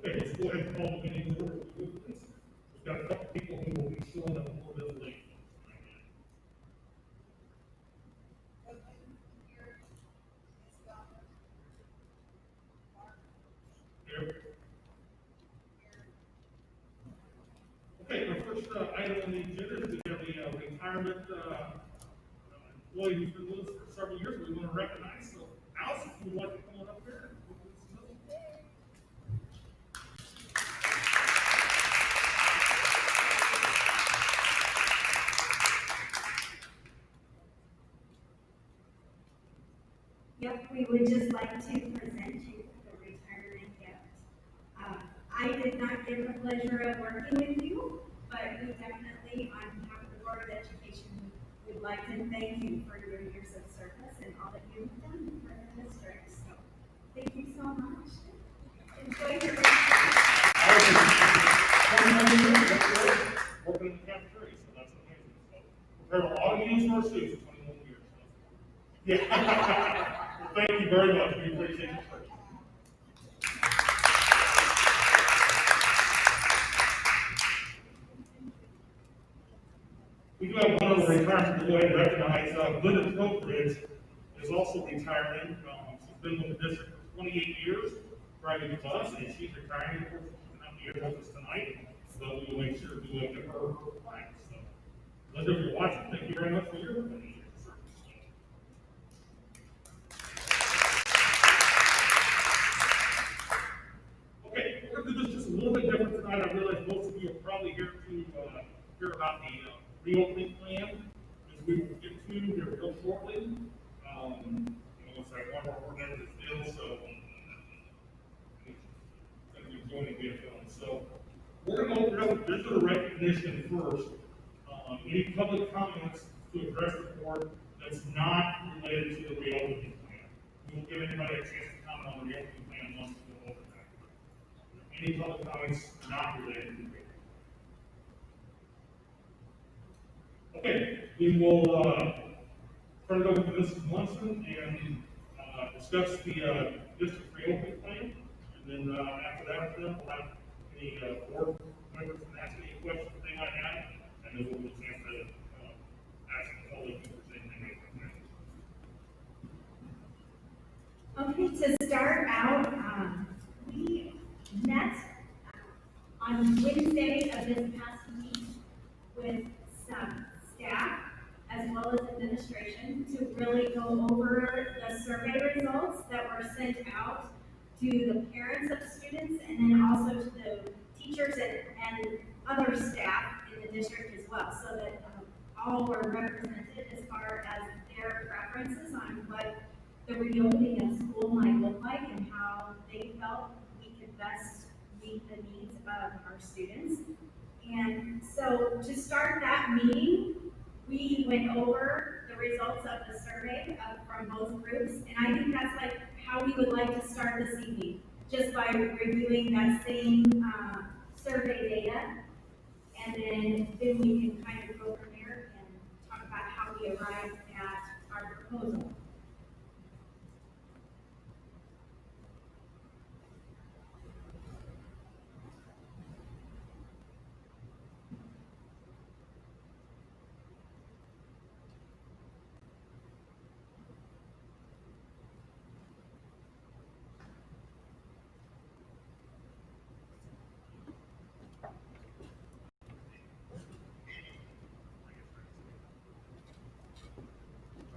Okay, let's go ahead and call the meeting to order. We've got a couple people who will be showing up a little bit late. Here. Okay, our first item on the agenda is we have the retirement employee who's been with us for several years. We want to recognize. So, Alice, if you would like to come on up here. Yep, we would just like to present you the retirement gift. I did not get the pleasure of working with you, but we definitely, on behalf of the Board of Education, would like to thank you for your years of service and all that you've done for the district. So, thank you so much. Enjoy your Working in the cafeteria, so that's amazing. So, we've heard a lot of news for our students in 21 years. So. Yeah. Well, thank you very much. We appreciate your service. We do have one other retirement to go ahead and recognize. Linda Trowbridge is also retiring. She's been with the district for 28 years, driving the bus, and she's retiring. Of course, she's not here with us tonight, so we will make sure to give her her plaque. So, Linda, if you're watching, thank you very much for your service. Okay, we're going to do this just a little bit different tonight. I realize most of you are probably here to hear about the reopening plan, as we will get to here real shortly. Looks like one of our ordinances is so going to be joining VFL. So we're going to open up with visitor recognition first. Any public comments to address the board that's not related to the reopening plan. We will give anybody a chance to comment on the reopening plan once we go over that. Any public comments not related to the reopening. Okay, we will turn it over to Mrs. Munson and discuss the district reopening plan. And then after that, we'll have any board members can ask any questions they might have, and then we'll get a chance to ask the public if there's anything they can. Okay, to start out, we met on Wednesday of this past week with some staff as well as administration to really go over the survey results that were sent out to the parents of students and then also to the teachers and other staff in the district as well, so that all were represented as far as their preferences on what the reopening of school might look like and how they felt we could best meet the needs of our students. And so to start that meeting, we went over the results of the survey from both groups, and I think that's like how we would like to start this evening, just by reviewing that same survey data, and then we can kind of go from there and talk about how we arrived at our proposal.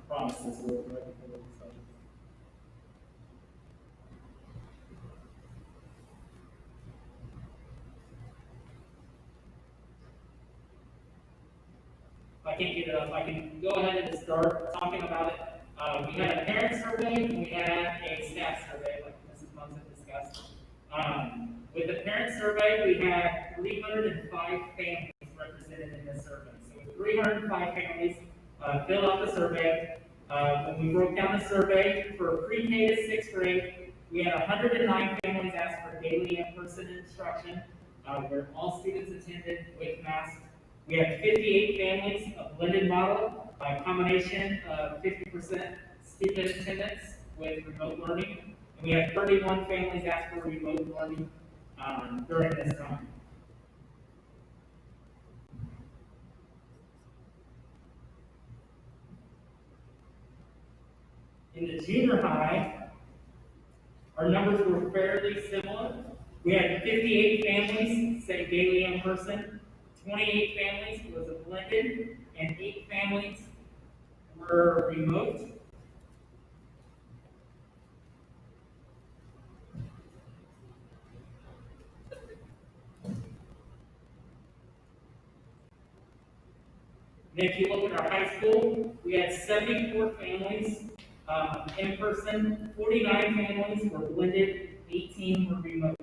Promises will be If I can't get it up, I can go ahead and start talking about it. We had a parent survey and we had a staff survey, like Mrs. Munson discussed. With the parent survey, we had 305 families represented in this survey. So 305 families filled out the survey. When we broke down the survey for pre-K to 6th grade, we had 109 families ask for daily in-person instruction, where all students attended with masks. We had 58 families, a blended model, a combination of 50% student attendance with remote learning. And we had 31 families ask for remote learning during this time. In the junior high, our numbers were fairly similar. We had 58 families say daily in person, 28 families was a blended, and 8 families were remote. And if you look at our high school, we had 74 families in person, 49 families were blended, 18 were remote.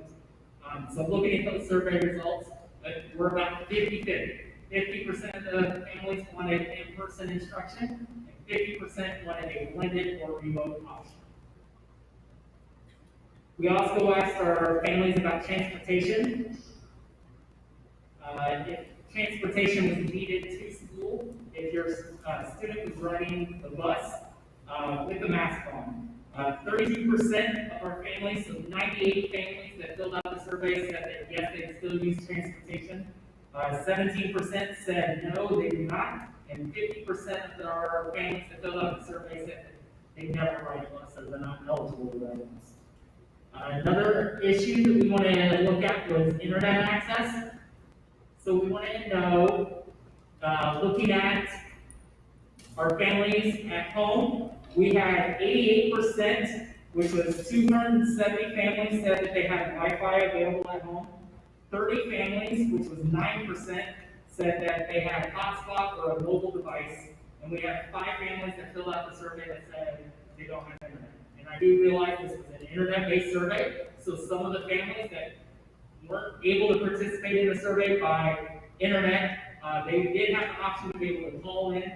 So looking at those survey results, we're about 50-50. 50% of the families wanted in-person instruction, and 50% wanted a blended or remote option. We also asked our families about transportation. If transportation was needed to school, if your student was riding the bus with a mask on. 32% of our families, so 98 families that filled out the survey said that yes, they still use transportation. 17% said no, they do not, and 50% of our families that filled out the survey said that they never ride a bus or they're not eligible to ride a bus. Another issue that we wanted to look at was internet access. So we wanted to know, looking at our families at home, we had 88%, which was 270 families said that they had Wi-Fi available at home. 30 families, which was 9%, said that they had hotspot or a mobile device. And we had 5 families that filled out the survey that said they don't have internet. And I do realize this was an internet-based survey, so some of the families that weren't able to participate in the survey by internet, they did have the option to be able to call in.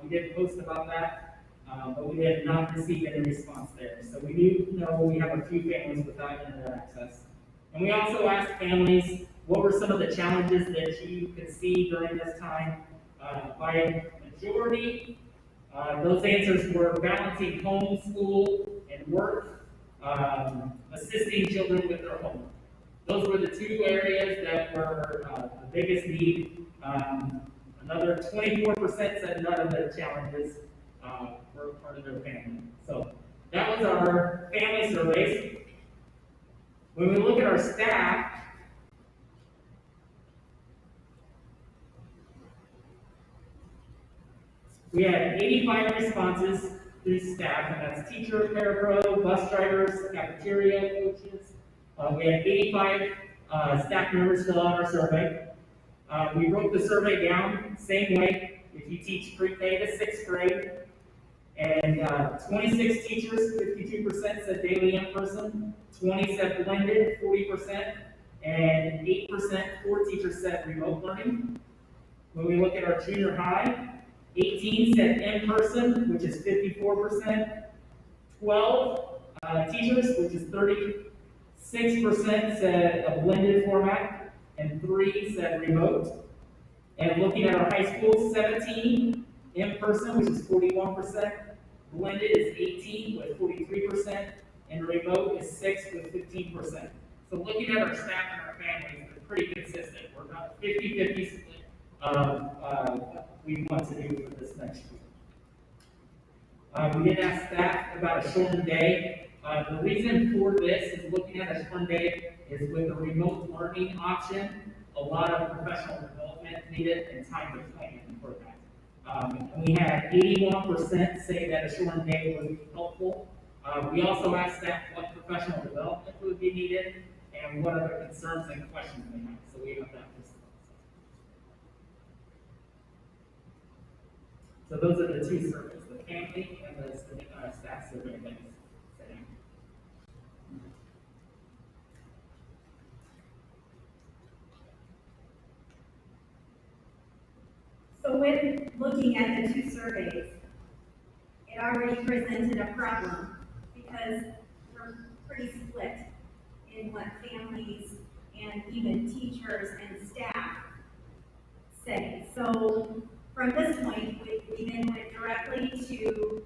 We did post about that, but we did not receive any response there. So we do know we have a few families without internet access. And we also asked families, what were some of the challenges that you could see during this time? By majority, those answers were balancing home, school, and work, assisting children with their homework. Those were the 2 areas that were the biggest need. Another 24% said none of the challenges were part of their family. So that was our family surveys. When we look at our staff, we had 85 responses through staff, and that's teacher, parapro, bus drivers, cafeteria coaches. We had 85 staff members fill out our survey. We broke the survey down same way. If you teach pre-K to 6th grade, and 26 teachers, 52% said daily in person, 20 said blended, 40%, and 8%, 4 teachers said remote learning. When we look at our junior high, 18 said in person, which is 54%, 12 teachers, which is 36% said a blended format, and 3 said remote. And looking at our high school, 17 in person, which is 41%, blended is 18 with 43%, and remote is 6 with 15%. So looking at our staff and our families, they're pretty consistent. We're about 50-50 split we want to do for this next year. We did ask staff about a shortened day. The reason for this is looking at a shortened day is with the remote learning option, a lot of professional development needed and time to plan for that. And we had 81% say that a shortened day would be helpful. We also asked staff what professional development would be needed and what other concerns and questions they have. So we have that. So those are the 2 surveys, the family and the staff survey. So when looking at the 2 surveys, it already presented a problem because we're pretty split in what families and even teachers and staff say. So from this point, we then went directly to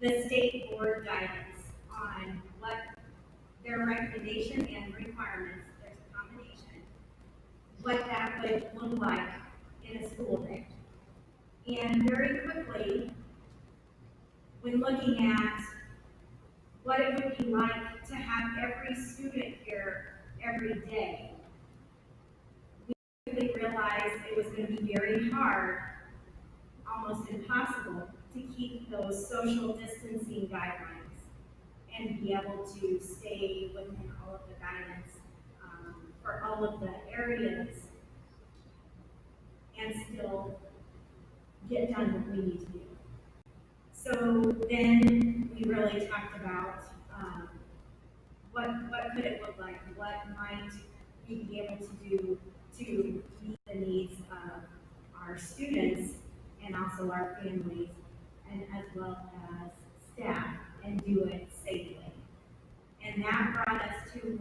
the state board guidance on what their recommendation and requirements what that would look like in a school day. And very quickly, when looking at what it would be like to have every student here every day, we quickly realized it was going to be very hard, almost impossible, to keep those social distancing guidelines and be able to stay within all of the guidance for all of the areas and still get done what we need to do. So then we really talked about what could it look like? What might we be able to do to meet the needs of our students and also our families, and as well as staff, and do it safely. And that brought us to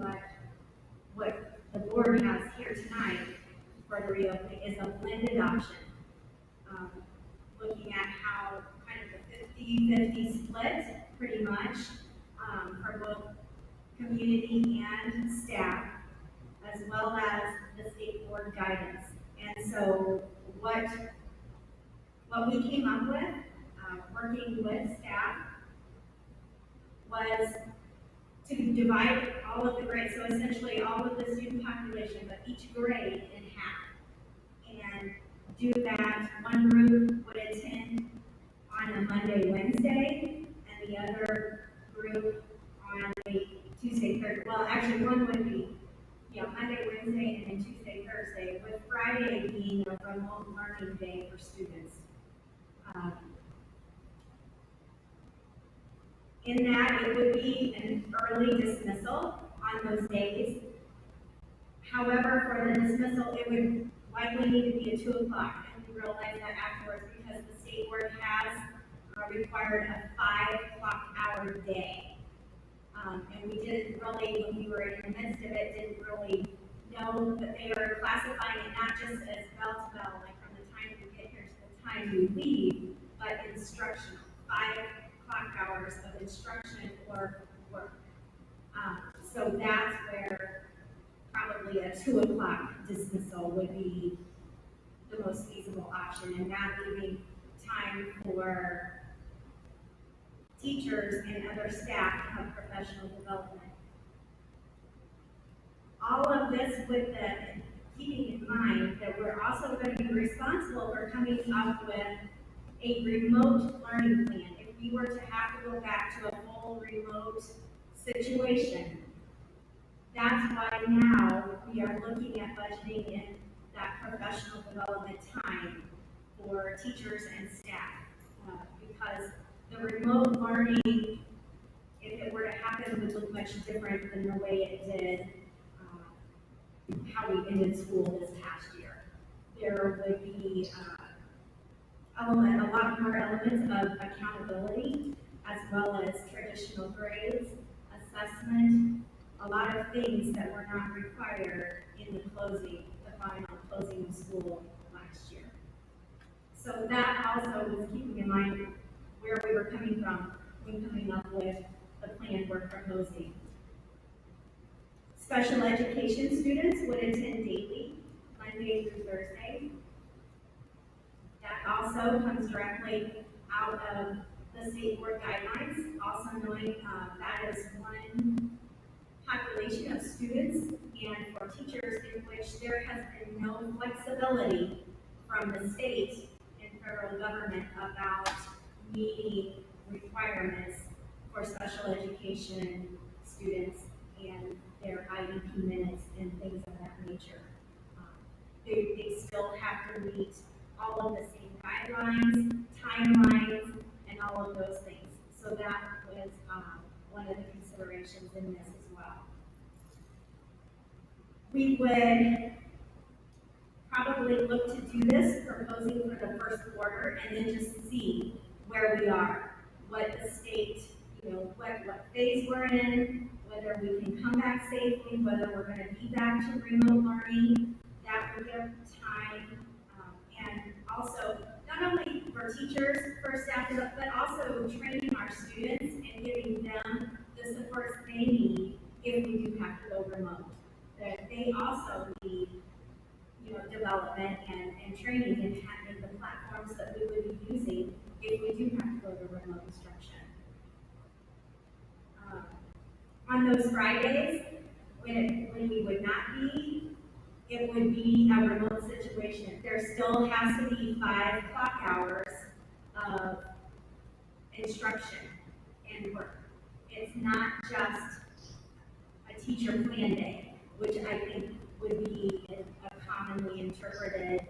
what the board has here tonight for the reopening is a blended option. Looking at how kind of the 50-50 split, pretty much, for both community and staff, as well as the state board guidance. And so what we came up with, working with staff, was to divide all of the grades, so essentially all of the student population, but each grade in half. And do that, one group would attend on a Monday, Wednesday, and the other group on a Tuesday, Thursday. Well, actually, one would be, Monday, Wednesday, and then Tuesday, Thursday, with Friday being a remote learning day for students. In that, it would be an early dismissal on those days. However, for the dismissal, it would likely need to be at 2 o'clock, and we realized that afterwards because the state board has required a 5 o'clock hour day. And we didn't really, when we were in the midst of it, didn't really know that they were classifying it not just as bell to bell, like from the time you get here to the time you leave, but instructional, 5 o'clock hours of instruction or work. So that's where probably a 2 o'clock dismissal would be the most feasible option, and not leaving time for teachers and other staff to have professional development. All of this with keeping in mind that we're also going to be responsible for coming up with a remote learning plan. If we were to have to go back to a full remote situation, that's why now we are looking at budgeting in that professional development time for teachers and staff, because the remote learning, if it were to happen, would look much different than the way it did how we ended school this past year. There would be a lot more elements of accountability, as well as traditional grades, assessment, a lot of things that were not required in the final closing of school last year. So that also was keeping in mind where we were coming from when coming up with the plan we're proposing. Special education students would attend daily, Monday through Thursday. That also comes directly out of the state board guidelines, also knowing that is one population of students and for teachers in which there has been no flexibility from the state and federal government about meeting requirements for special education students and their IEP minutes and things of that nature. They still have to meet all of the same guidelines, timelines, and all of those things. So that was one of the considerations in this as well. We would probably look to do this, proposing for the first quarter, and then just see where we are, what the state, what phase we're in, whether we can come back safely, whether we're going to be back to remote learning. That would give time, and also not only for teachers, for staff, but also training our students and giving them the supports they need if we do have to go remote. That they also need, development and training and the platforms that we would be using if we do have to go to remote instruction. On those Fridays, when we would not be, it would be a remote situation. There still has to be 5 clock hours of instruction and work. It's not just a teacher plan day, which I think would be a commonly interpreted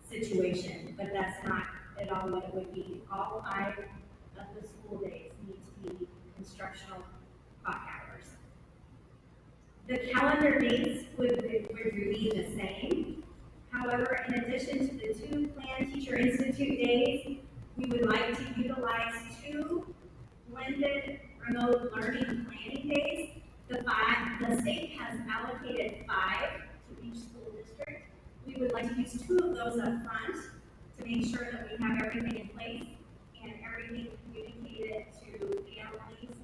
situation, but that's not at all what it would be. All 5 of the school days need to be instructional clock hours. The calendar dates would remain the same. However, in addition to the 2 planned Teacher Institute days, we would like to utilize 2 blended remote learning planning days. The state has allocated 5 to each school district. We would like to use 2 of those up front to make sure that we have everything in place and everything communicated to families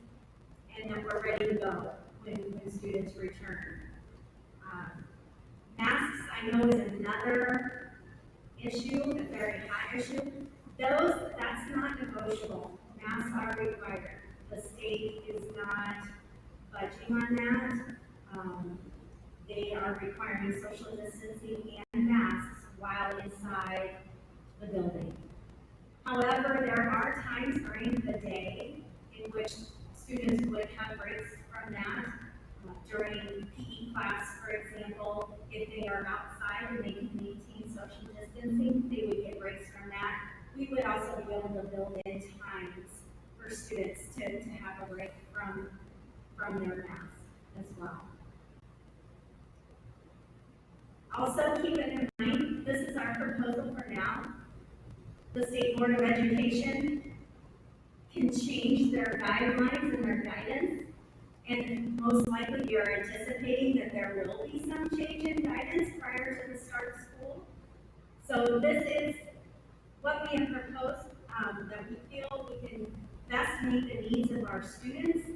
and that we're ready to go when students return. Masks, I know, is another issue, a very hot issue. That's not negotiable. Masks are required. The state is not budging on that. They are requiring social distancing and masks while inside the building. However, there are times during the day in which students would have breaks from that. During PE class, for example, if they are outside and they can maintain social distancing, they would get breaks from that. We would also be able to build in times for students to have a break from their masks as well. Also, keep it in mind, this is our proposal for now. The State Board of Education can change their guidelines and their guidance, and most likely we are anticipating that there will be some change in guidance prior to the start of school. So this is what we have proposed, that we feel we can best meet the needs of our students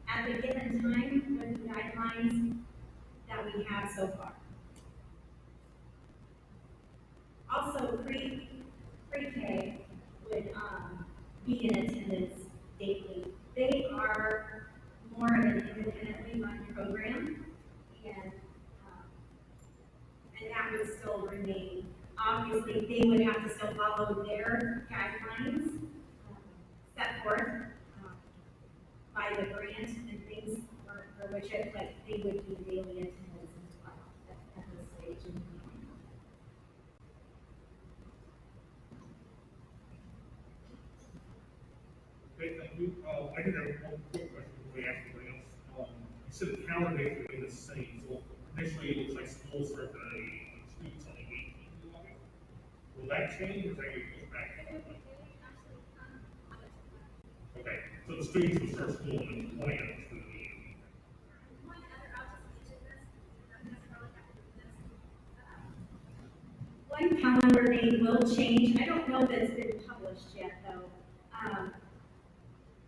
at the given time with the guidelines that we have so far. Also, pre-K would be in attendance daily. They are more of an independently run program, and that would still remain. Obviously, they would have to still follow their guidelines set forth by the grant and things for which but they would be daily attendance as well at this stage in the meeting. Okay, thank you. I did have one quick question before we ask anybody else. You said the calendar dates remain the same, so initially it looks like school starts at students on the 18th of August. Will that change or is that going to go back? Okay, so the students will start school on the 20th instead of the 18th. One calendar date will change. I don't know that it's been published yet, though.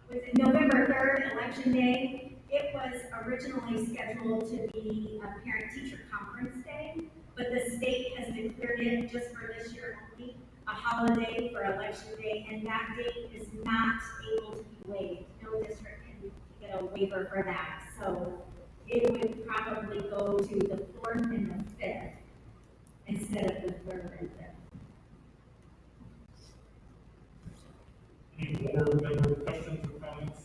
Was it November 3rd, Election Day? It was originally scheduled to be a parent-teacher conference day, but the state has declared it just for this year only a holiday for Election Day, and that date is not able to be waived. No district can get a waiver for that. So it would probably go to the 4th and the 5th instead of the 3rd and 5th. Any board member questions or comments?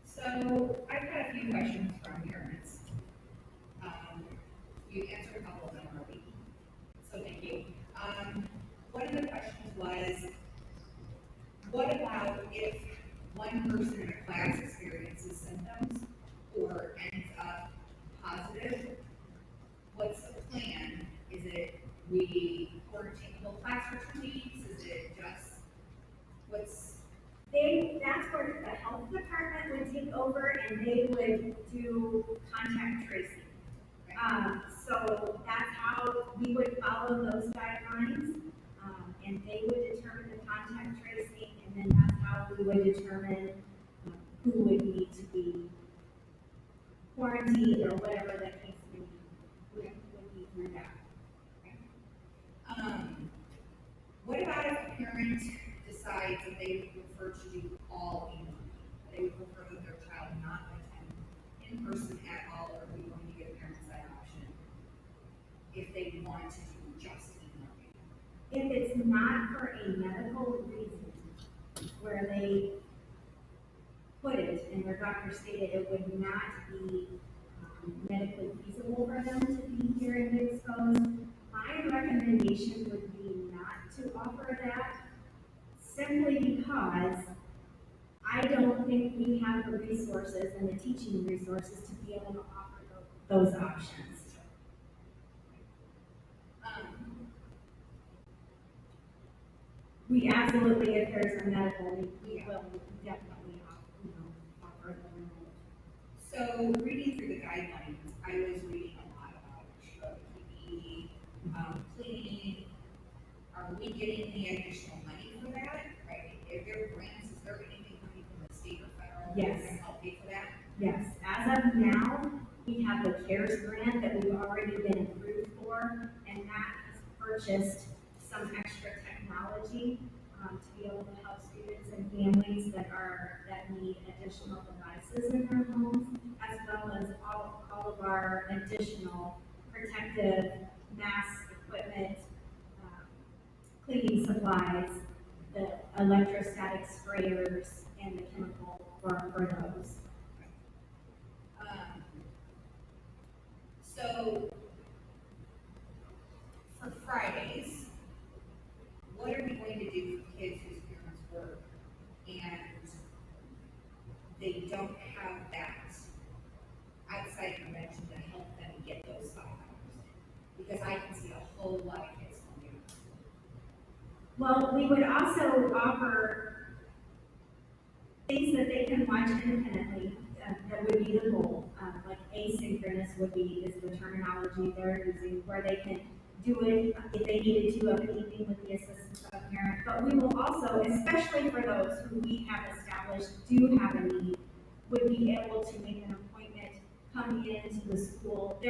So I've got a few questions from parents. You answered a couple of them already, so thank you. One of the questions was, what about if one person in a class experiences symptoms or ends up positive? What's the plan? Is it we quarantine the whole class for 2 weeks? Is it just, That's where the health department would take over and they would do contact tracing. So whatever the case may be, would be through that. What about if a parent decides that they would prefer to do all e-learning? They would prefer that their child not attend in person at all, or we going to give parents that option if they want to do just e-learning? If it's not for a medical reason, where they put it and their doctor stated it would not be medically feasible for them to be here and be exposed, my recommendation would be not to offer that, simply because I don't think we have the resources and the teaching resources to be able to offer those options. We absolutely, if there's a medical, we will definitely offer them. So reading through the guidelines, I was reading a lot about PPE, cleaning. Are we getting the additional money for that? Right? If there are grants, is there anything coming from the state or federal? Yes. That can help pay for that? Yes, as of now, we have the CARES grant that we've already been approved for, and that has purchased some extra technology to be able to help students and families that need additional devices in their homes, as well as all of our additional protective mask equipment, cleaning supplies, the electrostatic sprayers, and the chemical for those. So for Fridays, what are we going to do for kids whose parents work and they don't have that outside intervention to help them get those 5 hours? Because I can see a whole lot of kids from here. Well, we would also offer things that they can watch independently, that would be the goal. Like asynchronous is the terminology they're using, where they can do it if they needed to of an evening with the assistance of a parent. But we will also, especially for those who we have established do have a need, would be able to make an appointment, come into the school. We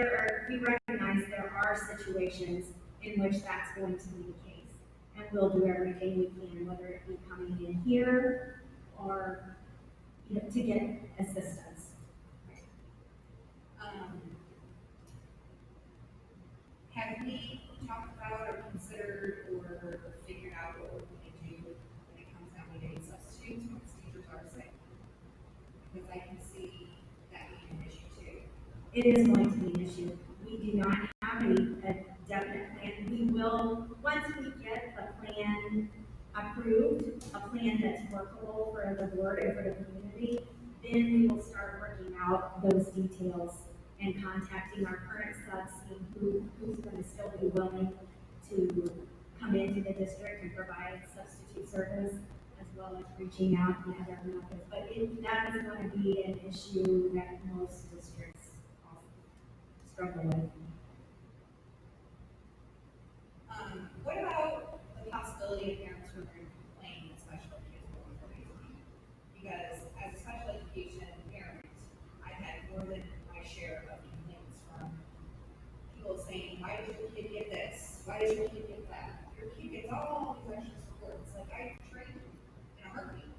recognize there are situations in which that's going to be the case. And we'll do everything we can, whether it be coming in here or, to get assistance. Have we talked about or considered or figured out what we're going to do when it comes down to getting substitutes once teachers are sick? Because I can see that being an issue too. It is going to be an issue. We do not have a definite plan. We will, once we get a plan approved, a plan that's workable for the board and for the community, then we will start working out those details and contacting our current subs, seeing who's going to still be willing to come into the district and provide substitute service, as well as reaching out in other methods. But that is going to be an issue that most districts struggle with. What about the possibility of parents who are playing with special education for reason? Because as a special education parent, I've had more than my share of complaints from people saying, why does your kid get this? Why does your kid get that? Your kid gets all these extra supports. Like, I trained in a heartbeat.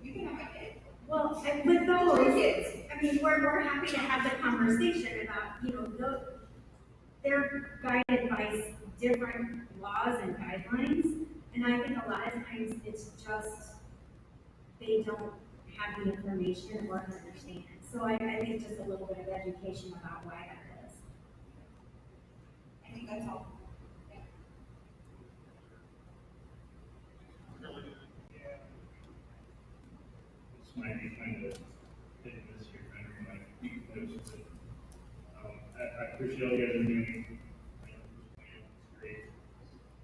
You can have my kid. Well, and with Your those, kids. I mean, we're happy to have the conversation about, they're guided by different laws and guidelines, and I think a lot of times it's just, they don't have the information or understand. So I think just a little bit of education about why that is. I think that's all. This might be kind of hitting this here, kind of like notes, but I appreciate all you guys are doing. It's great.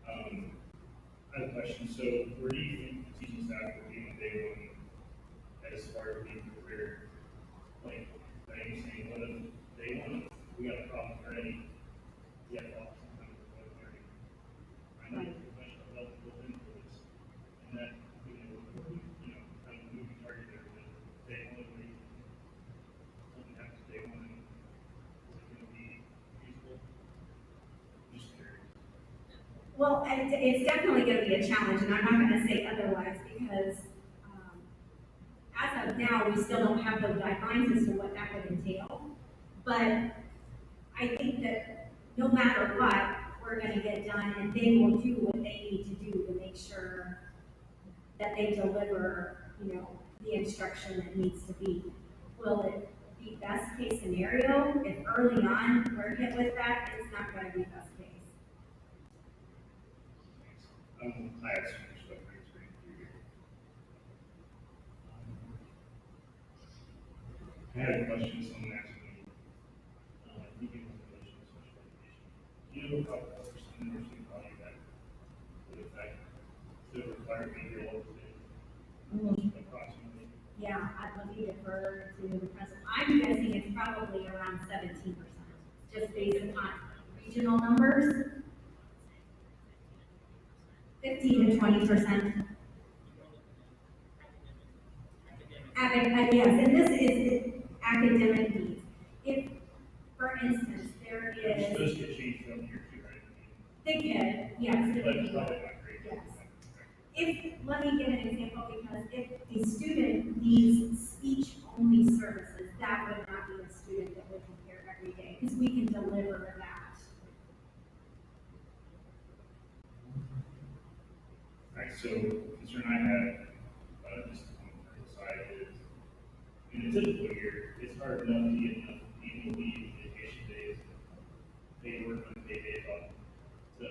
I have a question. So, where do you think the teaching staff will be on day one as far as being prepared? Like, I am saying, what if day one, we got a problem already? We have lost some kind of learning. I know professional development built into this, and that, kind of moving target there, but day one, something happens day one, is it Well, it's definitely gonna be a challenge, and I'm not gonna say otherwise, because, as of now, we still don't have those guidelines as to what that would entail. But I think that no matter what, we're gonna get done, and they will do what they need to do to make sure that they deliver, you know, the instruction that needs to be. Will it be best case scenario? If early on we're hit with that, it's not gonna be best case. I have some respect for your experience here. I had a question, someone asked me, I think it was in relation to special education. Do you know how percent nursing value that would affect the required behavioral approximately? Yeah, let me defer to the principal. I'm guessing it's probably around 17%, just based upon regional numbers. 15 to 20%. Yes, and this is academic needs. If, for instance, there is, Those get changed from year to, right? they could, yes, But they it's could. probably not great. Yes. If, let me give an example, because if a student needs speech-only services, that would not be a student that would be here every day, because we can deliver that. Alright, so concern I had, just on the side is, in a typical year, it's hard enough to get enough annual leave, vacation days, paid work on paid days off, to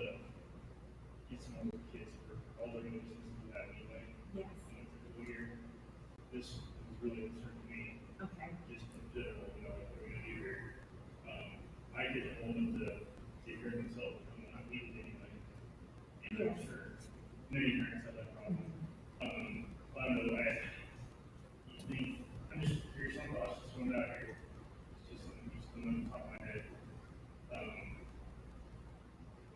get some more kids for all their notices to that anyway. Yes, In a typical year, this is really concerning me, okay. just in general, you know, what we're gonna do here. I didn't want them to take care of themselves, and not needed anyway. And I'm Yes. sure many parents have that problem. I don't know, I'm just curious on thoughts, just throwing it out here. It's just something just coming on the top of my head.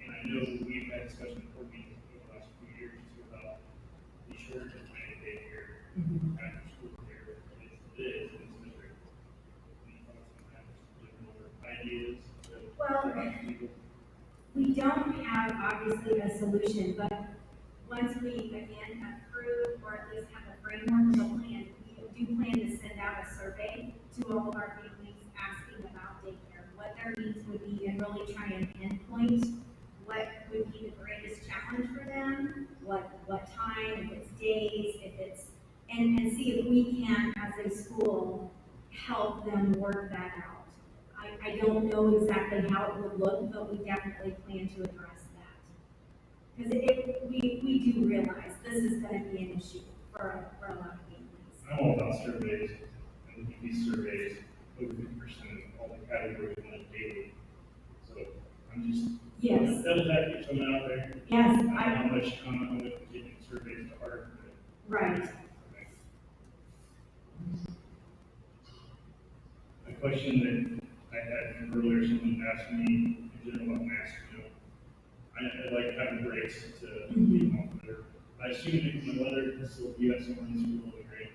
And I know we've had discussion before meetings over the last few years just about the shortage of planning daycare after school care. It is in this district. Any thoughts on that, just general ideas? Well, we don't have obviously a solution, but once we again approve or at least have a framework of a plan, we do plan to send out a survey to all of our families asking about daycare, what their needs would be, and really try and pinpoint what would be the greatest challenge for them, what time, if it's days, if it's, and see if we can, as a school, help them work that out. I don't know exactly how it would look, but we definitely plan to address that. Because we do realize this is gonna be an issue for a lot of families. I'm all about surveys, and these surveys, over 50% of all the categories went daily. So I'm just. Yes. That is actually something out there. Yes, I don't know how much time I'm taking surveys to heart, but. right, A question that I had from earlier, someone asked me in general about masks, you know, I like having breaks to keep them off there. I assume that in the weather, this will be at someone in school will be great,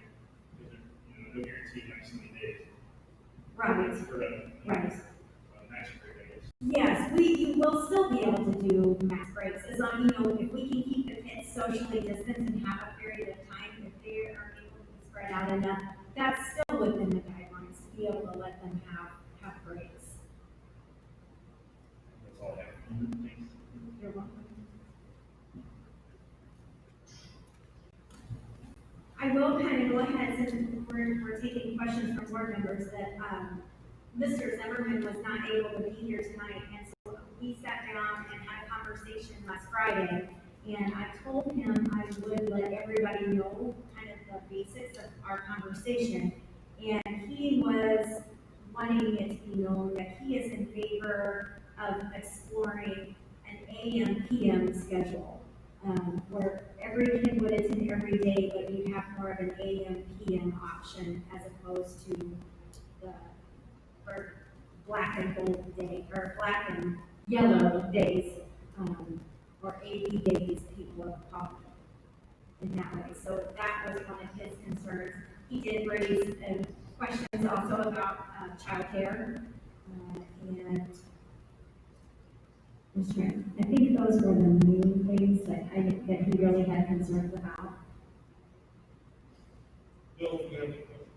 because no guarantee next many days. right, For a right. mask break, I guess. Yes, we will still be able to do mass breaks, as long, you know, if we can keep the kids socially distanced and have a period of time, if they are able to be spread out enough, that's still within the guidelines to be able to let them have breaks. That's all I have. Thanks. You're welcome. I will kind of go ahead, since we're taking questions from board members, that, Mr. Zimmerman was not able to be here tonight, and so we sat down and had a conversation last Friday, and I told him I would let everybody know kind of the basics of our conversation, and he was wanting it to be known that he is in favor of exploring an AM PM schedule, where every kid would attend every day, but you'd have more of an AM PM option as opposed to the or black and gold day, or black and yellow days, or AB days, people have called it in that way. So that was one of his concerns. He did raise questions also about childcare, and Mr. Chair, I think those were the main things that he really had concerns about. Bill, if you have any questions?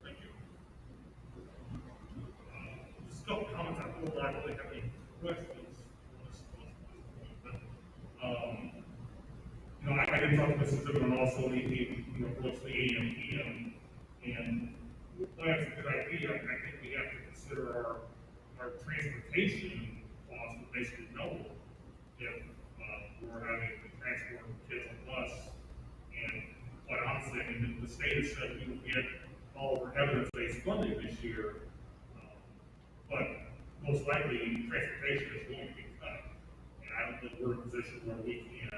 Thank you. Just a couple comments, I don't really have any questions. Um, I did talk to Mrs. Zimmerman also, what's the AM, PM, and that's a good idea. I think we have to consider our transportation costs would basically double if, we're having to transport kids on bus. And quite honestly, I mean, the state has said we will get all of our evidence-based funding this year. But most likely, transportation is going to be cut. And I don't think we're in a position where we can,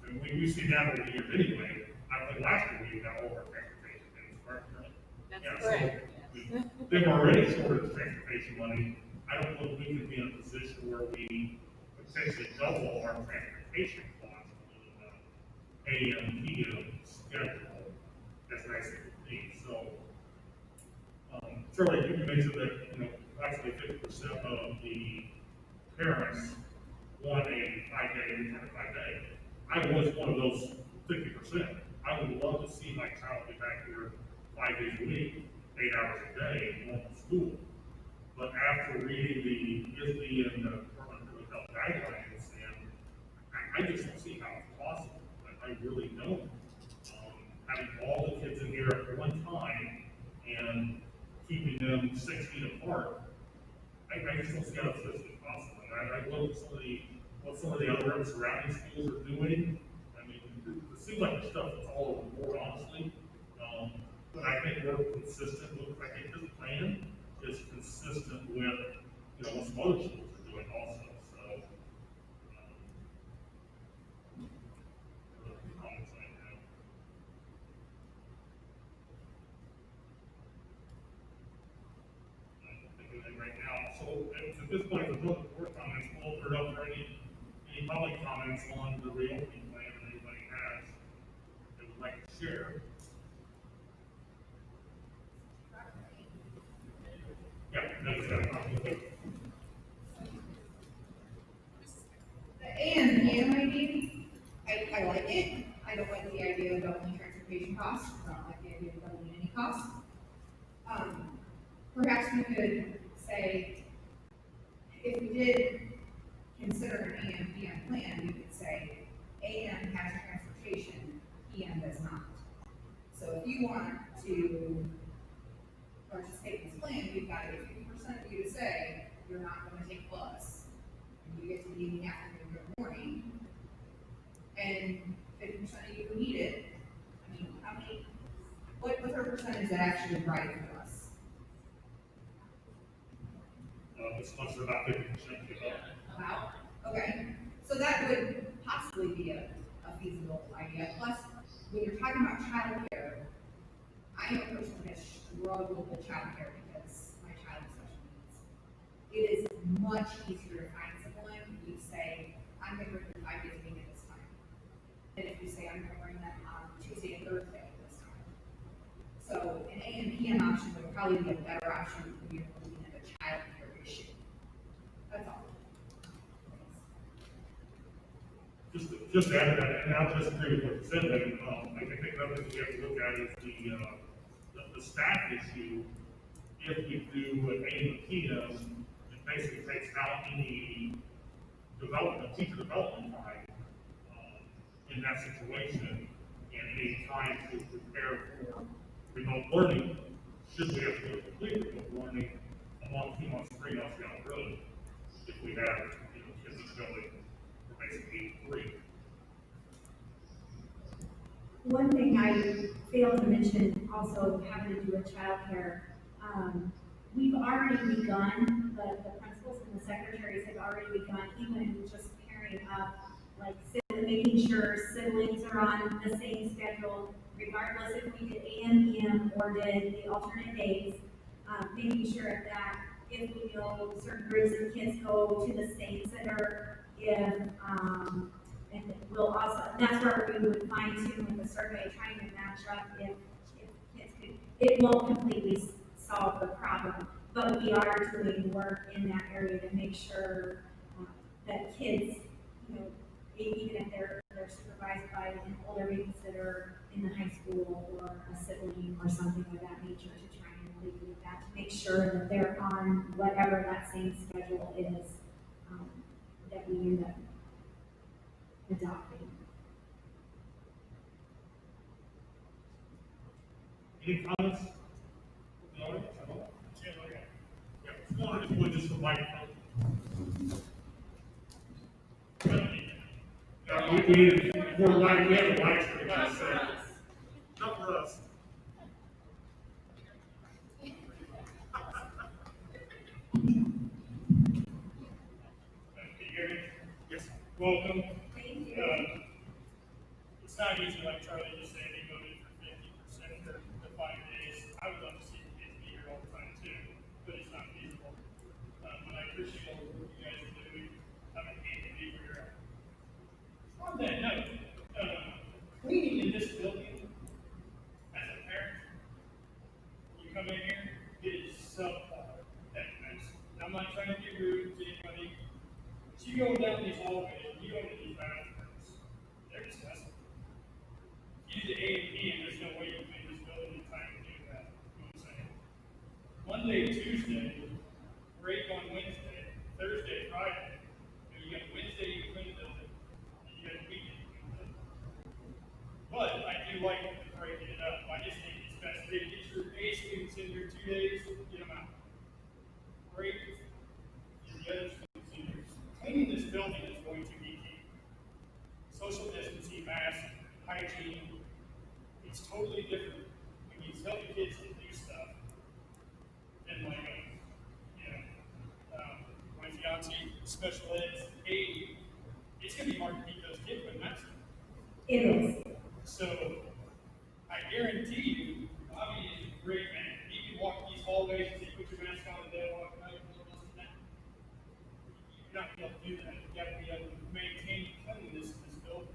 and we see that over the years anyway. I don't think last year we got all of our transportation things, correct? That's Yeah, correct, yes. They've already shorted transportation money. I don't know if we could be in a position where we potentially double our transportation costs on AM, PM schedule. That's nice to me. So, Charlie, you mentioned that, approximately 50% of the parents want a 5-day, return 5-day. I was one of those 50%. I would love to see my child be back here 5 days a week, 8 hours a day, in normal school. But after reading the ISD and the Department of Public Health guidelines, and I just don't see how it's possible. I really don't. Having all the kids in here at one time and keeping them 6 feet apart, I just don't see how it's physically possible. I look at what some of the other surrounding schools are doing. I mean, it seems like the stuff that's all over the board, honestly. But I think we're consistent with, I think this plan is consistent with, what some other schools are doing also, so. Those are the comments I have. I don't think of anything right now, so at this point, the board comments, we'll open it up for any public comments on the reopening plan that anybody has that would like to share. Yeah, that's it. The and ID, I like it. I don't like the idea of doubling transportation costs. I don't like the idea of doubling any costs. Perhaps we could say, if we did consider an AM PM plan, we could say AM has transportation, PM does not. So if you want to participate in this plan, we've got to get 50% of you to say, you're not gonna take bus. And you get to the evening, afternoon, or morning. And 50% of you who need it, I mean, what's our percentage that actually ride for us? This month's about 50%. About, okay, so that would possibly be a feasible idea. Plus, when you're talking about childcare, I know personally has struggled with childcare because my child has special needs. It is much easier to find someone who you say, I'm going to bring them 5 days a week at this time. Than if you say, I'm going to bring them on Tuesday and Thursday at this time. So an A and PM option would probably be a better option if you're looking at a childcare issue. That's all. Just to add to that, and I'll just agree with what you said, that, I think another thing we have to look at is the staff issue. If we do an AM and PM, it basically takes out any teacher development time, in that situation, and any time to prepare for remote learning, should we have to do a complete remote learning a month, 2 months, 3 months down the road, if we have, kids going for basically 3. One thing I failed to mention, also having to do with childcare, we've already begun, the principals and the secretaries have already begun, even just pairing up, like, sit in the making sure siblings are on the same schedule, regardless if we did AM, PM, or did the alternate days. Making sure that if we know certain groups of kids go to the same center, and we'll also, that's where we would fine tune with the survey, trying to match up if kids could, it won't completely solve the problem, but we are doing work in that area to make sure that kids, you know, even if they're supervised by an older babysitter in the high school or a sibling or something of that nature, to try and alleviate that, to make sure that they're on whatever that same schedule is, that we end up adopting. Any comments? No, I don't. Yeah, come on, if you would, just for microphone. We're live, we have a live stream, so, not for us. Can you hear me? Yes. Welcome. Thank you. It's not easy, like Charlie just said, they voted for 50% for the 5 days. I would love to see the kids be here all the time too, but it's not feasible. But I appreciate all the work you guys are doing. I'm a hate to be where you're at. On that note, cleaning in this building, as a parent, you come in here, it is subpar at best. I'm not trying to be rude to anybody, but you go down these hallways, you go into these bathrooms, they're disgusting. You do the A&P and there's no way you can clean this building in time to do that, you know what I'm saying? Monday, Tuesday, break on Wednesday, Thursday, Friday, and you got Wednesday, you clean the building, and you got weekend, you clean the building. But I do like breaking it up, I just think it's best to get your A students in here 2 days, get them out. Break, get the other students in here. Cleaning this building is going to be key. Social distancing, mask, hygiene, it's totally different when you tell the kids to do stuff than like, my fiance, special ed, it's gonna be hard to keep those kids with masks. It is. So, I guarantee you, Bobby is a great man. He can walk these hallways and say, put your mask on and they'll walk out and do this and that. You're not gonna be able to do that. You gotta be able to maintain cleanliness in this building.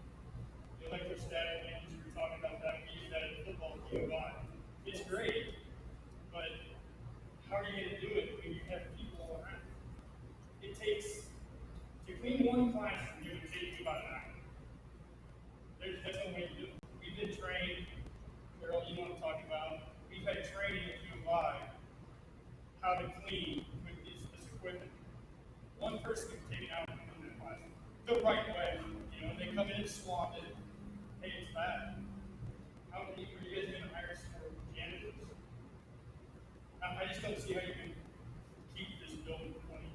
The electrostatic damage, we were talking about that, we use that at the football field. It's great, but how are you gonna do it when you have people all around? It takes, to clean one classroom, it would take you about an hour. That's no way to do it. We've been trained, Carol, you know what I'm talking about. We've had training at U of I, how to clean with this equipment. One person can take it out and clean that classroom the right way. You know, they come in and swap it. Hey, it's bad. How many are you guys going to hire some more janitors? I just don't see how you can keep this building clean.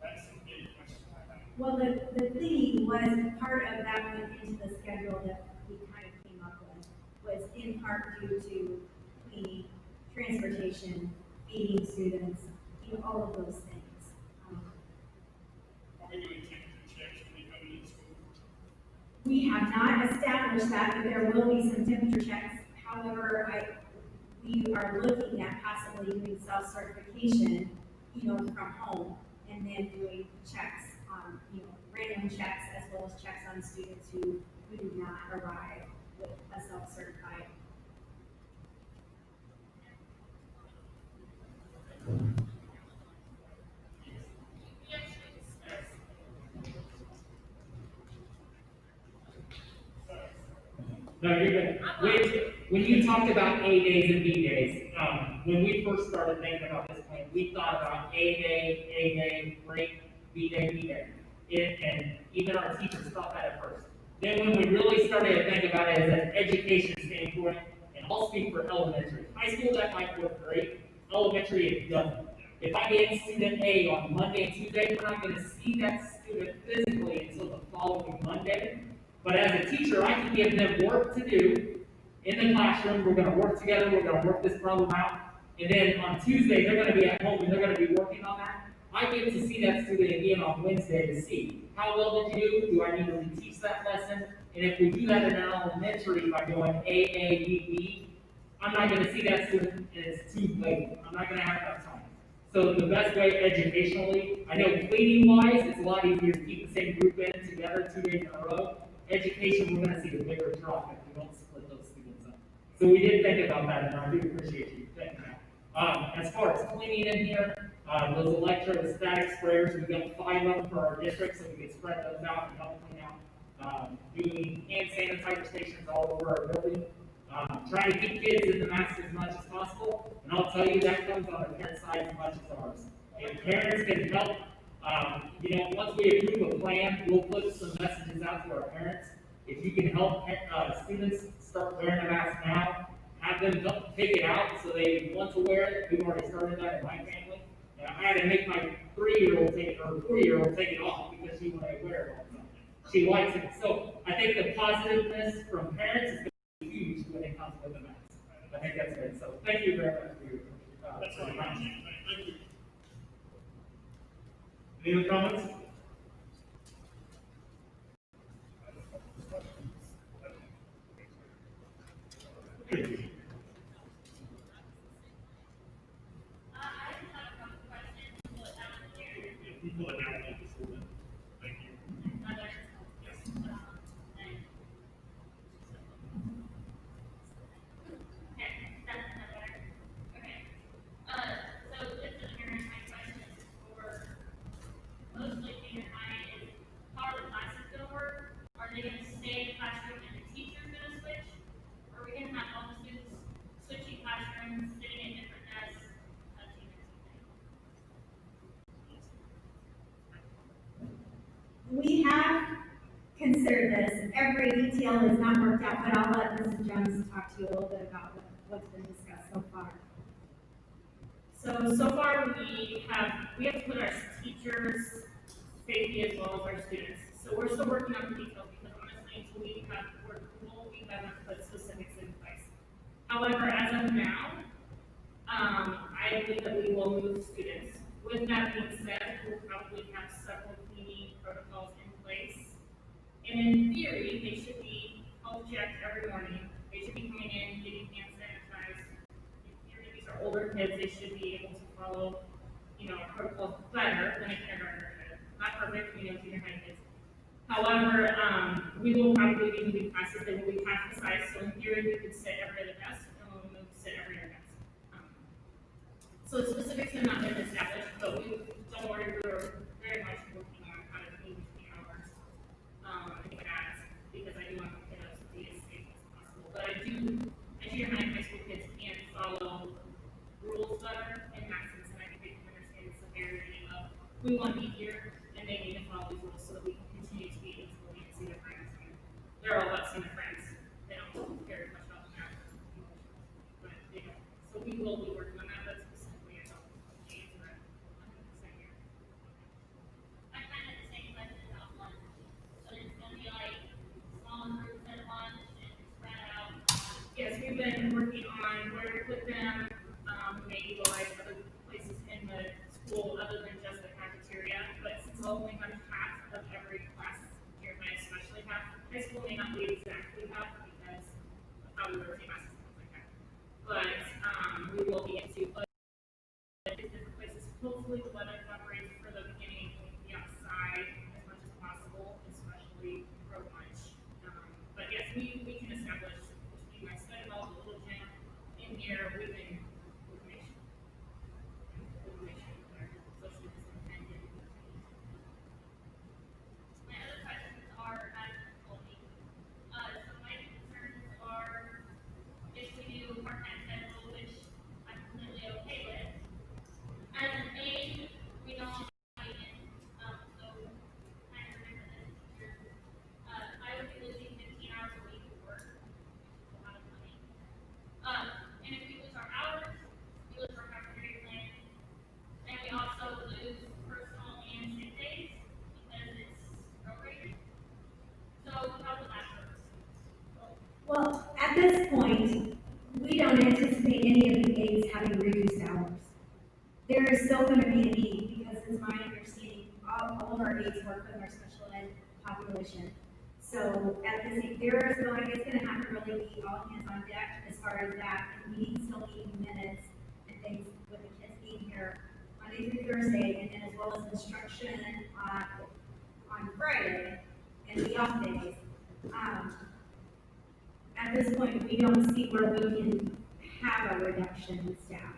That's the big question I have. Well, the cleaning was part of that went into the schedule that we kind of came up with, was in part due to cleaning, transportation, feeding students, you know, all of those things. Are we doing temperature checks when they come into school? We have not established that, but there will be some temperature checks. However, we are looking at possibly doing self-certification, you know, from home, and then doing checks on, you know, random checks as well as checks on students who do not arrive with a self-certified. No, you're good. When you talked about A days and B days, when we first started thinking about this plan, we thought about A day, break, B day. And even our teachers thought that at first. Then when we really started to think about it as an education standpoint, and I'll speak for elementary. High school, that might work great. Elementary, it doesn't. If I get student A on Monday and Tuesday, we're not gonna see that student physically until the following Monday. But as a teacher, I can give them work to do in the classroom. We're gonna work together, we're gonna work this problem out. And then on Tuesday, they're gonna be at home and they're gonna be working on that. I get to see that student again on Wednesday to see how well did you do? Do I need to reteach that lesson? And if we do that in elementary by going A, A, B, B, I'm not gonna see that student and it's too late. I'm not gonna have enough time. So the best way educationally, I know cleaning wise, it's a lot easier to keep the same group in together 2 days in a row. Education, we're gonna see a bigger drop if we don't split those students up. So we did think about that, and I do appreciate you thinking that. As far as cleaning in here, those electrostatic sprayers, we've got 5 of them for our district, so we can spread those out and help clean out. Doing hand sanitizer stations all over our building. Trying to keep kids in the mask as much as possible, and I'll tell you that comes on the parent side as much as ours. If parents can help, once we approve a plan, we'll put some messages out to our parents. If you can help, students start wearing a mask now, have them take it out so they want to wear it. We've already started that in my family. And I had to make my 3-year-old take, or 4-year-old take it off because she wanted to wear it all the time. She likes it. So I think the positiveness from parents is going to be huge when it comes with the mask. I think that's good. So thank you very much for your, That's for all. your comments. Thank you. Any other comments? Okay. I just have a couple questions, but here. If you pull it down, thank you, Susan. Thank you. Yes. So this is junior high questions for mostly junior high is how are the classes gonna work? Are they gonna stay in the classroom and the teacher's gonna switch? Or are we gonna have all the students switching classrooms, sitting at different desks, touching or something? We have considered this. Every detail is not worked out, but I'll let Mrs. Jones talk to you a little bit about what's been discussed so far. So far, we have put our teachers' safety as well as our students. So we're still working on the details because honestly, until we have board approval, we haven't put specifics in place. However, as of now, I believe that we will move students. With that being said, we'll probably have several cleaning protocols in place. And in theory, they should be health checked every morning. They should be coming in, getting hand sanitized. In theory, these are older kids, they should be able to follow, protocols better than a kindergartner could. Not perfect, junior high kids. However, we will probably be moving classes, they will be half the size, so in theory, we could sit every other desk, and we'll move to sit every other desk. So the specifics have not been established, but don't worry, we're very much working on how to move the hours, because I do want the kiddos to be as safe as possible. But I do, as junior high and high school kids can follow rules better and maxims, and I think they can understand the severity of, we want to be here, and they need to follow these rules so that we can continue to be able to go and see their friends. And they're all about seeing their friends, they don't care much about the math, but they don't. So we will be working on that, but specifically about the answer at 100% here. I kind of the same question about lunch, but it's gonna be like small groups at lunch and spread out. Yes, we've been working on where to put them, maybe utilize other places in the school other than just the cafeteria, but since we'll only have half of every class here, and especially half, high school may not be exactly half because of how we rotate classes and things like that. But, we will be into different places, hopefully the weather cooperates for the beginning, we can be outside as much as possible, especially for lunch. But yes, we can establish between my study hall, the little gym, in here, we can make sure they're socially distanced. My other questions are agriculture. So my concerns are if we do part-time schedule, which I'm completely okay with. As an aide, we don't have in, so kind of remember this teacher. I would be losing 15 hours a week of work, which is a lot of money. And if we lose our hours, we lose our cafeteria plan, and we also lose personal and sick days because it's prorated. So how would that work? Well, at this point, we don't anticipate any of the aides having reduced hours. There is still gonna be a need, because as my paraprofessionals work with our special ed population. So at this, there is going, it's gonna have to really be all hands on deck as far as that, and meeting, still meeting minutes and things with the kids being here Monday through Thursday, and then as well as instruction on Friday and the off days. At this point, we don't see where we can have a reduction in staff.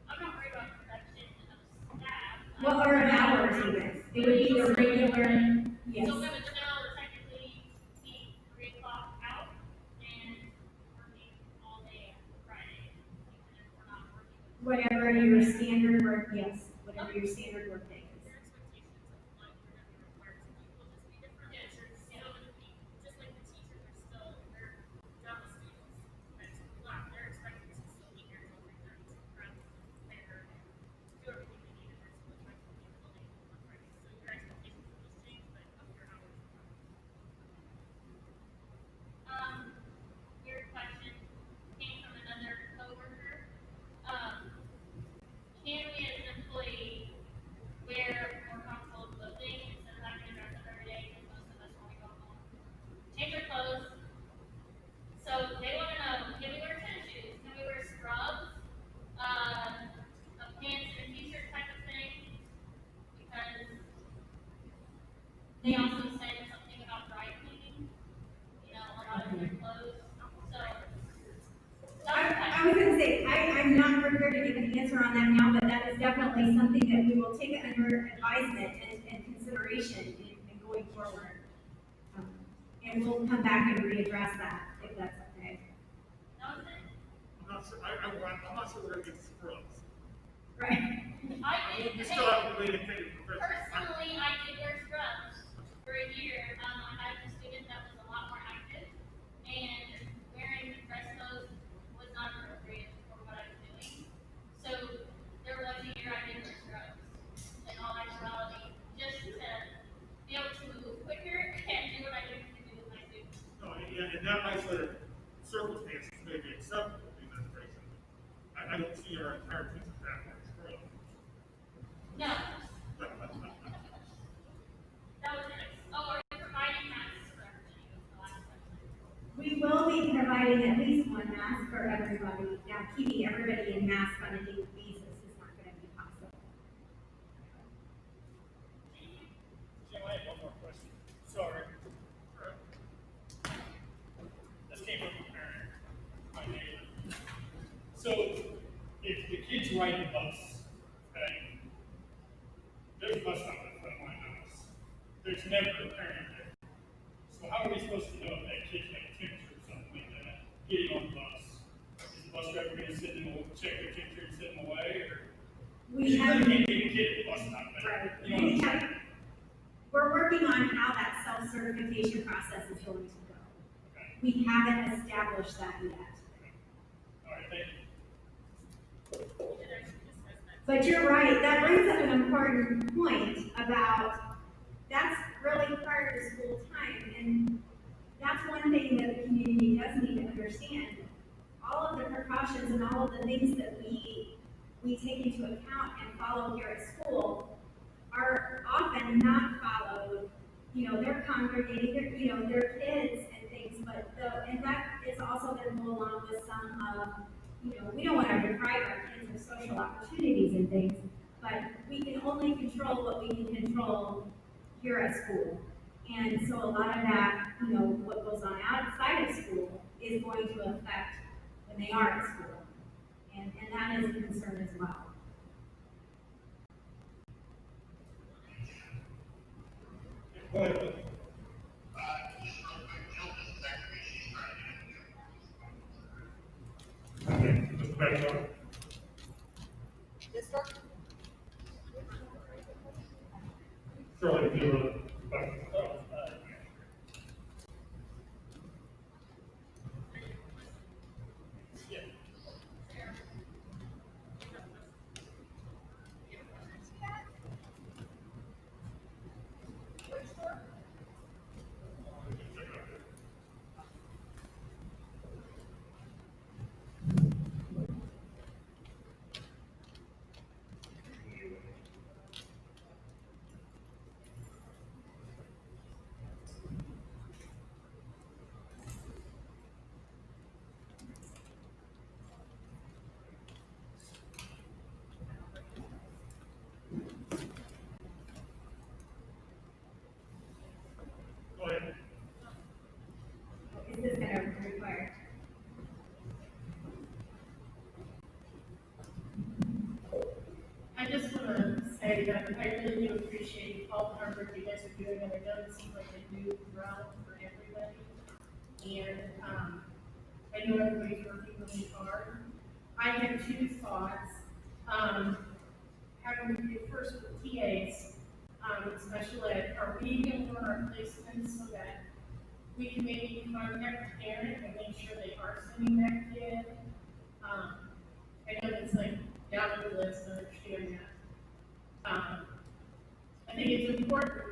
I'm not worried about production of staff. Well, or of hours even, it would be the regular, yes. So we would still technically be 3 o'clock out and working all day on Friday, even if we're not working. Whatever your standard work, yes, whatever your standard work day is. Their expectations of what we're gonna be required to do will just be different. Yes, you know, it'll be, just like the teachers are still, they're drama students, that's not, they're expected to still be here till 3:30 to prep, prepare, and do everything they need, and they're still expected to be in the building on Friday. So your expectations will just change, but of your hours. Your question came from another coworker. Can we as an employee wear more comfortable clothing instead of having to dress up every day, because most of us when we go home change our clothes? So they wanna know, can we wear tennis shoes? Can we wear scrubs? A pants and t-shirt type of thing? Because they also said something about dry cleaning, you know, a lot of their clothes, so. I was gonna say, I'm not prepared to give an answer on that now, but that is definitely something that we will take under advisement and consideration in going forward. And we'll come back and readdress that, if that's okay. That was it. I'm not sure, I'm not sure we're gonna get scrubs. Right? I did, We hey, still have to maintain professional. personally, I did wear scrubs for a year. I had a student that was a lot more active, and wearing dress clothes was not appropriate for what I was doing. So there was a year I did wear scrubs, in all actuality, just to be able to move quicker and do what I needed to do with my students. No, yeah, in that isolated circumstances may be acceptable to administration. I don't see our entire teaching staff wearing scrubs. No, that was it. Oh, are you providing masks for everybody? Was the last question. We will be providing at least one mask for everybody. Now, keeping everybody in mask on a daily basis is not gonna be possible. Jim, I have one more question. Sorry. This came from a parent, my neighbor. So, if the kids ride the bus, okay, there's a bus stop in front of my house. There's never a parent there. So how are we supposed to know if that kid's got a temperature or something like that, getting on the bus? Is the bus driver gonna sit and check their temperature and send them away, or? We You have, really can't get a kid at the bus stop, man. right, You know what I'm we saying? have, we're working on how that self-certification process is going to go. Okay. We haven't established that yet. All right, thank you. Did I discuss that? But you're right, that brings up an important point about, that's really part of the school time, and that's one thing that the community does need to understand. All of the precautions and all of the things that we take into account and follow here at school are often not followed. You know, they're congregating, they're, you know, their kids and things, but and that is also going to go along with some of, you know, we don't want to deprive our kids of social opportunities and things, but we can only control what we can control here at school. And so a lot of that, you know, what goes on outside of school is going to affect when they are at school. And that is a concern as well. Go ahead. Okay, Mr. Bagshaw. This work? Shirley, if you were back. and, I know everybody's working really hard. I have two thoughts, having to do first with TAs, special ed, are we going to run our placements so that we can maybe contact the parent and make sure they are sending that kid? I know it's like down the list, I understand that. I think it's important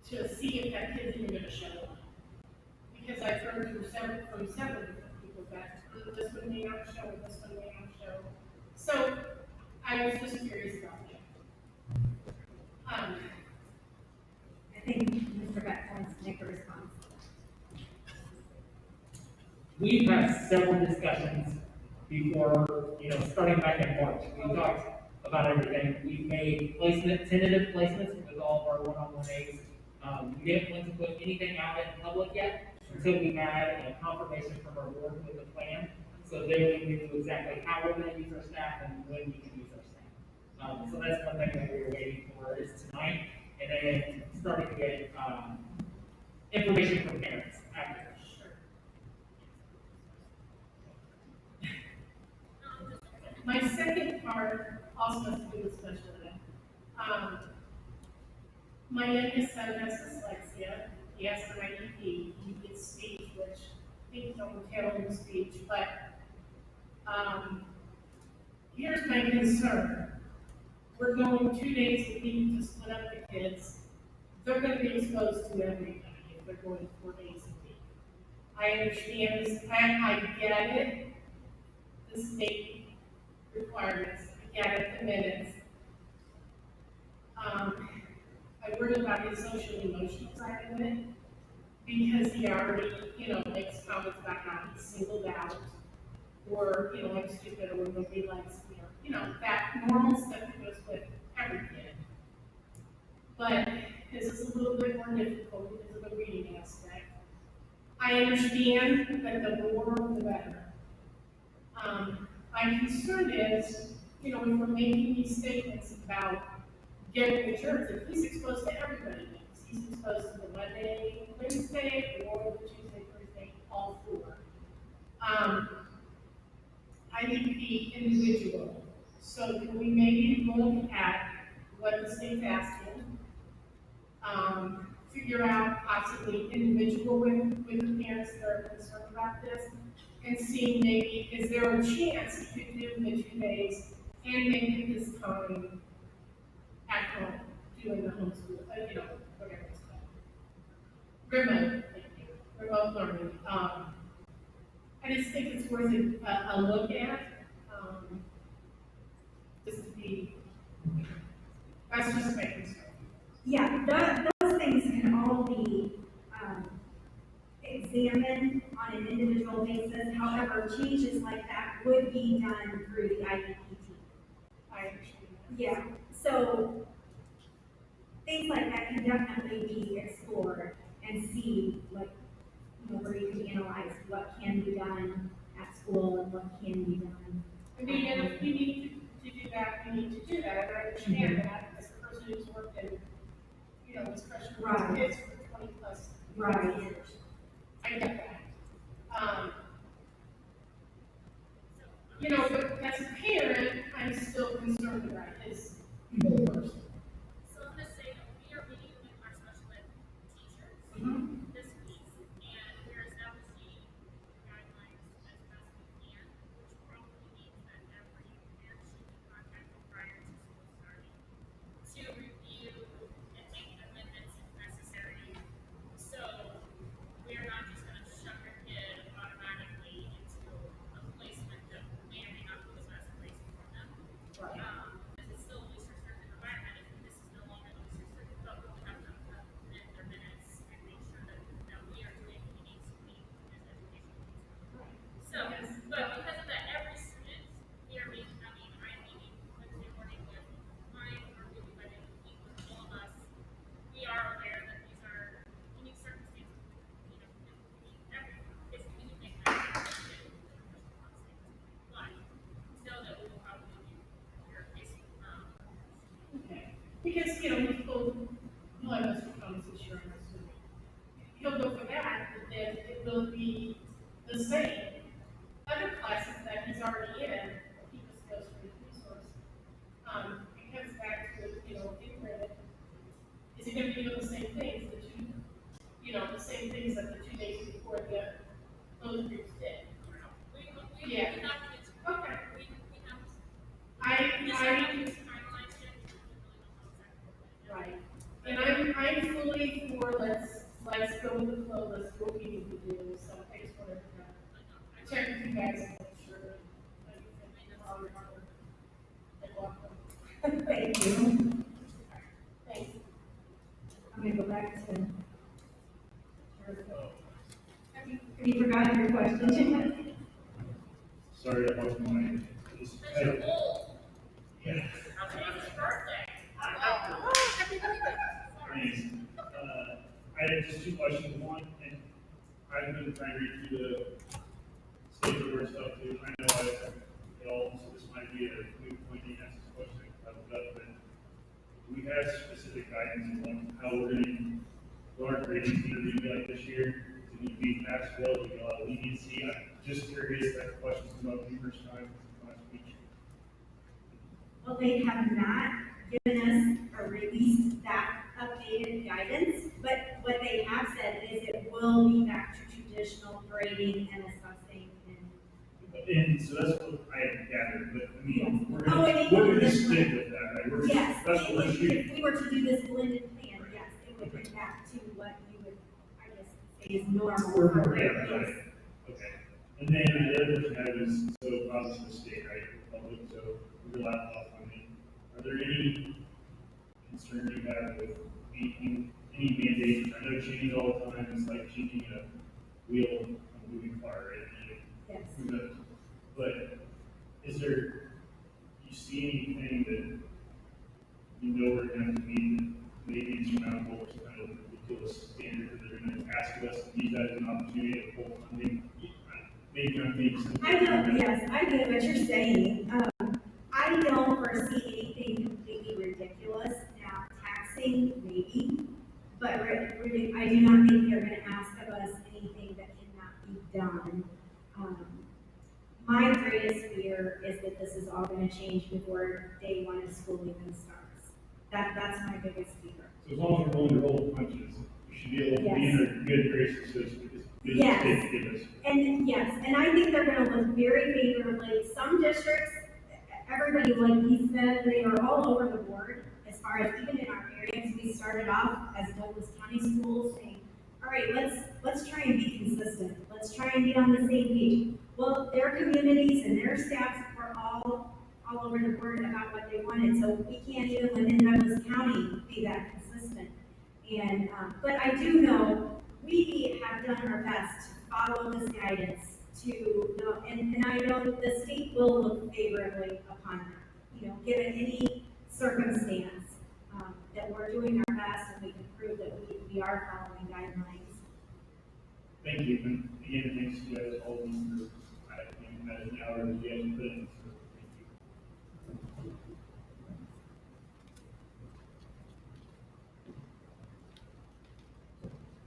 to see if that kid's even gonna show up. Because I've heard from several different people that this one may not show, this one may not show. So I was just curious about that. I think Mr. Beck wants to make a response. We've had several discussions before, starting back in March. We talked about everything. We've made tentative placements with all of our one-on-one aides. We didn't want to put anything out in public yet until we had a confirmation from our board with the plan. So then we knew exactly how we're gonna use our staff and when we can use our staff. So that's one thing that we were waiting for is tonight, and then starting to get, information from parents after. My second part also has to do with special ed. My youngest son has dyslexia, he has an IEP, he gets speech, which things don't tell him speech, but, here's my concern. We're going 2 days a week to split up the kids, they're gonna be exposed to everybody if they're going 4 days a week. I understand this, I get it, the state requirements, I get it, the minutes. I worry about his social emotional side of it, because he already, makes comments about how he's singled out, or, I'm stupid, or nobody likes me, or, that normal stuff that goes with every kid. But this is a little bit more difficult because of the reading aspect. I understand that the more, the better. My concern is, if we're making these statements about getting insurance, if he's exposed to everybody, he's exposed to the Monday, Wednesday, or the Tuesday, Thursday, all four. I need to be individual. So can we maybe look at what the state's asking? Figure out possibly individual with the parents that are concerned about this, and see maybe, is there a chance you could do the 2 days and maybe this time at home, doing the homeschool, whatever it's called. Remote, thank you, remote learning. I just think it's worth a look at, just to be, that's just my concern. Yeah, those things can all be, examined on an individual basis. However, changes like that would be done through the IEP team. I understand that. Yeah, so things like that can definitely be explored and see, where you can analyze what can be done at school and what can be done. I mean, and if we need to do that, we need to do that. I understand that as a person who's worked in, special Right. kids for 20 plus Right. years. I get that. But as a parent, I'm still concerned about his whole person. So I'm gonna say that we are meeting with our special ed teachers this week, and we're establishing guidelines as best we can, which probably means that every parent should be contacted prior to school starting to review and make amendments if necessary. So we're not just gonna shove your kid automatically into a placement that may or may not be the best place for them. Because it's still a loose restricted environment, if this is no longer loose restricted, but we'll have to amend their minutes and make sure that we are doing what we need to meet as education needs. So, but because of that, every student, we are meeting, I'm meeting Wednesday morning with mine, or really by the end of the week with all of us. We are aware that these are unique circumstances, it's anything that but know that we will probably do your case. Okay. Because, he'll have Mr. Thomas insurance. He'll go for that, but will be the same. Other classes that he's already in, he just goes for the resource. It comes back to, in credit, is he gonna be doing the same things that the same things that the 2 days before those groups did? We Yeah. have to, Okay. we have to. I, These are not these timelines yet, we don't really know exactly. right, and I'm fully for, let's go with the flow, let's do what we need to do, so I just wanted to check with you guys and make sure that everything's all right. And welcome. Thank you. Thanks. I'm gonna go back to. Have you forgotten your question, Jim? Sorry, I lost my, just, That's your goal. yeah. Today's his birthday. Thanks. I have just two questions. One, and I've been trying to read through the state board stuff too. I know it all, so this might be a new point to ask this question. But do we have specific guidance on how we're going to go our grading team to be like this year? Do we be basketball? Do we get a lot of leniency? I'm just curious. That question's come up numerous times last week. Well, they have not given us or released that updated guidance, but what they have said is it will be back to traditional grading and assessing and. And so that's what I had gathered, but I mean, we're Oh, gonna, and we're even gonna this stick one. with that, right? We're, Yes, that's what we're shooting. if we were to do this blended plan, yes, it would be back to what you would, I guess, say is normal. We're for more, yeah, grades. right. Okay. And then the other question I have is, so obviously the state, right, public, so we're laptop funding. Are there any concerns you have with any mandates? I know changing all the time, it's like changing a wheel on a moving car, right? Yes. Who knows? But is there, you see anything that you know we're gonna have to meet, that maybe insurmountable or some kind of ridiculous standard that they're gonna ask us to use that as an opportunity to pull funding? Maybe I'm being simple. I don't, yes, I get what you're saying. I don't foresee anything completely ridiculous. Now, taxing, maybe, but really, I do not think they're gonna ask of us anything that cannot be done. My greatest fear is that this is all gonna change before day one of school even starts. That's my biggest fear. So as long as we're willing to roll the punches, we should be able to be in a good graces, so it's good Yes. state to give us. And yes, and I think they're gonna look very favorably. Some districts, everybody, like he said, they are all over the board as far as even in our areas. We started off as Douglas County schools saying, all right, let's try and be consistent. Let's try and be on the same page. Well, their communities and their staffs were all over the board about what they wanted, so we can't even within Douglas County be that consistent. And, but I do know we have done our best to follow this guidance and I know that the state will look favorably upon that, given any circumstance, that we're doing our best and we can prove that we are following guidelines. Thank you, and again, thanks to you guys, all of you for, I think, that an hour that you guys put in, so thank you.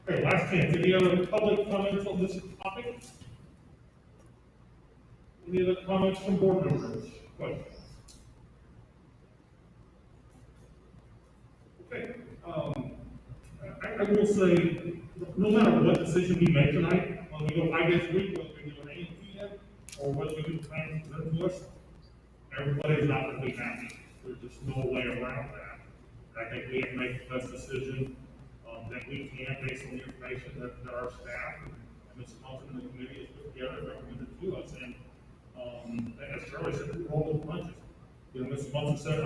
Okay, last chance, any other public comments on this topic? Any other comments from board members? Questions? Okay, I will say, no matter what decision we make tonight, whether we go 5 days a week, whether we do an AMPM, or whether we do plan presented to us, everybody's not going to be happy. There's just no way around that. I think we have to make the best decision that we can based on the information that our staff and Ms. Munson and the committee has put together and recommended to us. And as Charlie said, we roll the punches. Ms. Munson said,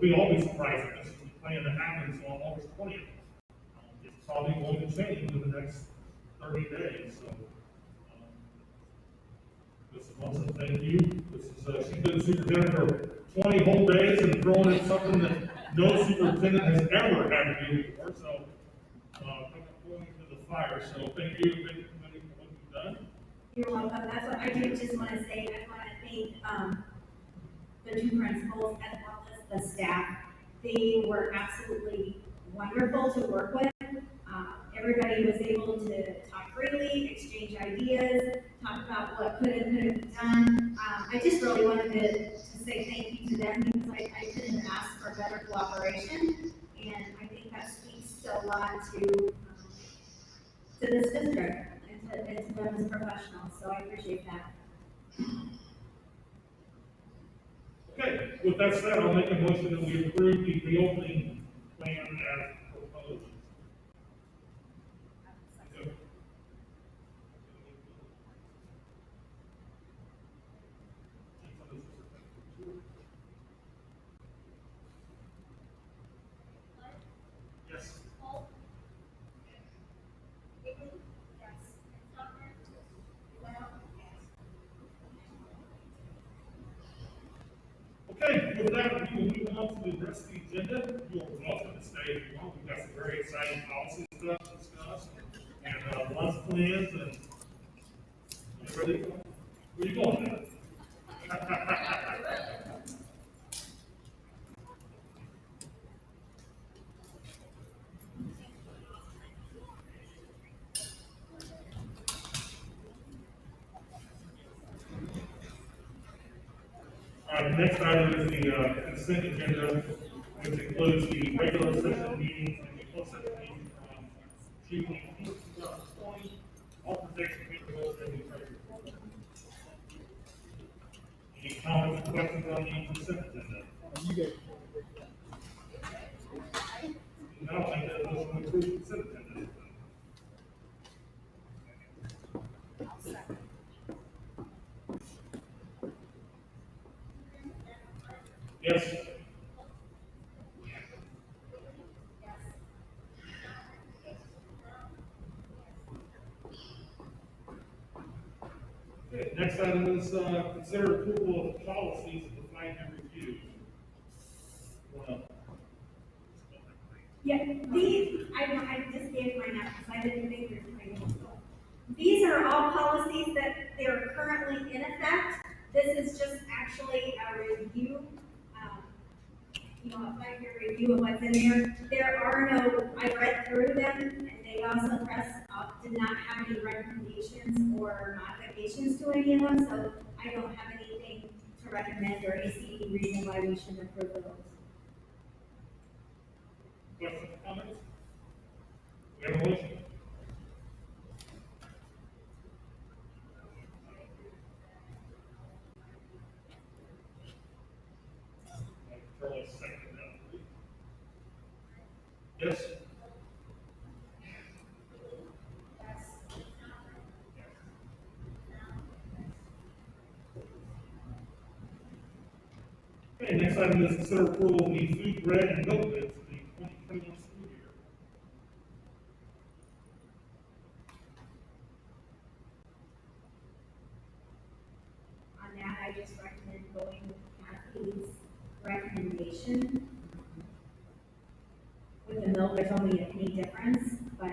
we'll all be surprised if this is the plan that happens on August 20th. It's probably going to change in the next 30 days. So, Ms. Munson, thank you. This is, she's been the superintendent for 20 whole days and throwing in something that no superintendent has ever had to do before. So, going into the fire. So thank you, everybody, for what you've done. You're welcome. That's what I do just want to say. I want to thank the two principals as well as the staff. They were absolutely wonderful to work with. Everybody was able to talk freely, exchange to this district and to them as professionals, so I appreciate that. Okay, with that said, I'll make a motion that we approve the reopening plan as proposed. Okay. Yes. Holt? Higley? Yes. Stover? Well? Okay, with that, we will move on to the rest of the agenda. You're welcome to stay if you want. We've got some very exciting policy stuff to discuss and lots of plans and. You ready? Where you going now? Next item is the consent agenda, which includes the regular session meetings and the closed session meetings from June 18th, 2020, authorization of bills and the treasury. Any comments or questions on the consent agenda? No, I think that was an approved consent agenda. Yes. Okay, next item is, consider approval of policies and define and review. Well, Yeah, I just gave mine out because I didn't think there's mine. These are all policies that they are currently in effect. This is just actually a review, a 5-year review of what's in there. There are no, I read through them and they also did not have any recommendations or modifications to any of them, so I don't have anything to recommend or any reason why we shouldn't approve of those. questions, comments? We have a motion. Charlie, second that, please. Yes. Okay, next item is consider approval of the food, bread, and milk bids for the 2021 school year. On that, I just recommend going with Kathy's recommendation. With the milk, there's only a penny difference, but,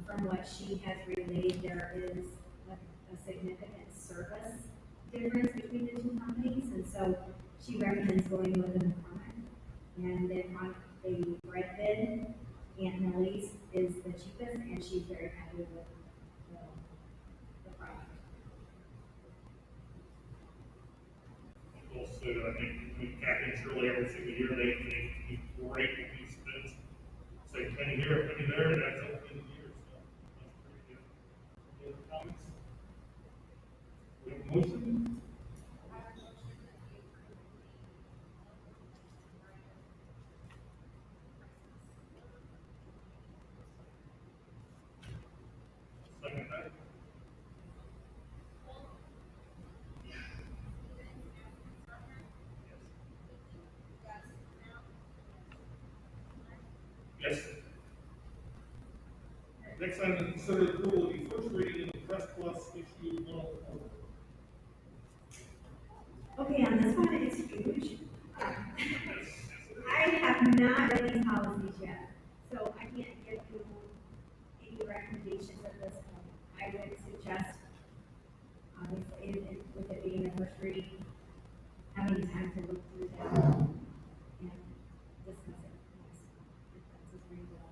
from what she has relayed, there is a significant service difference between the two companies, and so she recommends going with them on it. And then on the bread bid, Aunt Millie's is the cheapest, and she's very happy with the product. Also, I think between Kathy and Shirley, every single year, they do great with these bids. Say penny here, penny there, and that's up in the year, so that's pretty good. Any other comments? We have a motion? Second that. Yes. Next item is consider approval of the first reading of the Press Plus issue 104. Okay, on this one, it's huge. I have not read these policies yet, so I can't give you any recommendations at this point. I would suggest, obviously, with it being the first reading, having time to look through that and discuss it. That's as we will.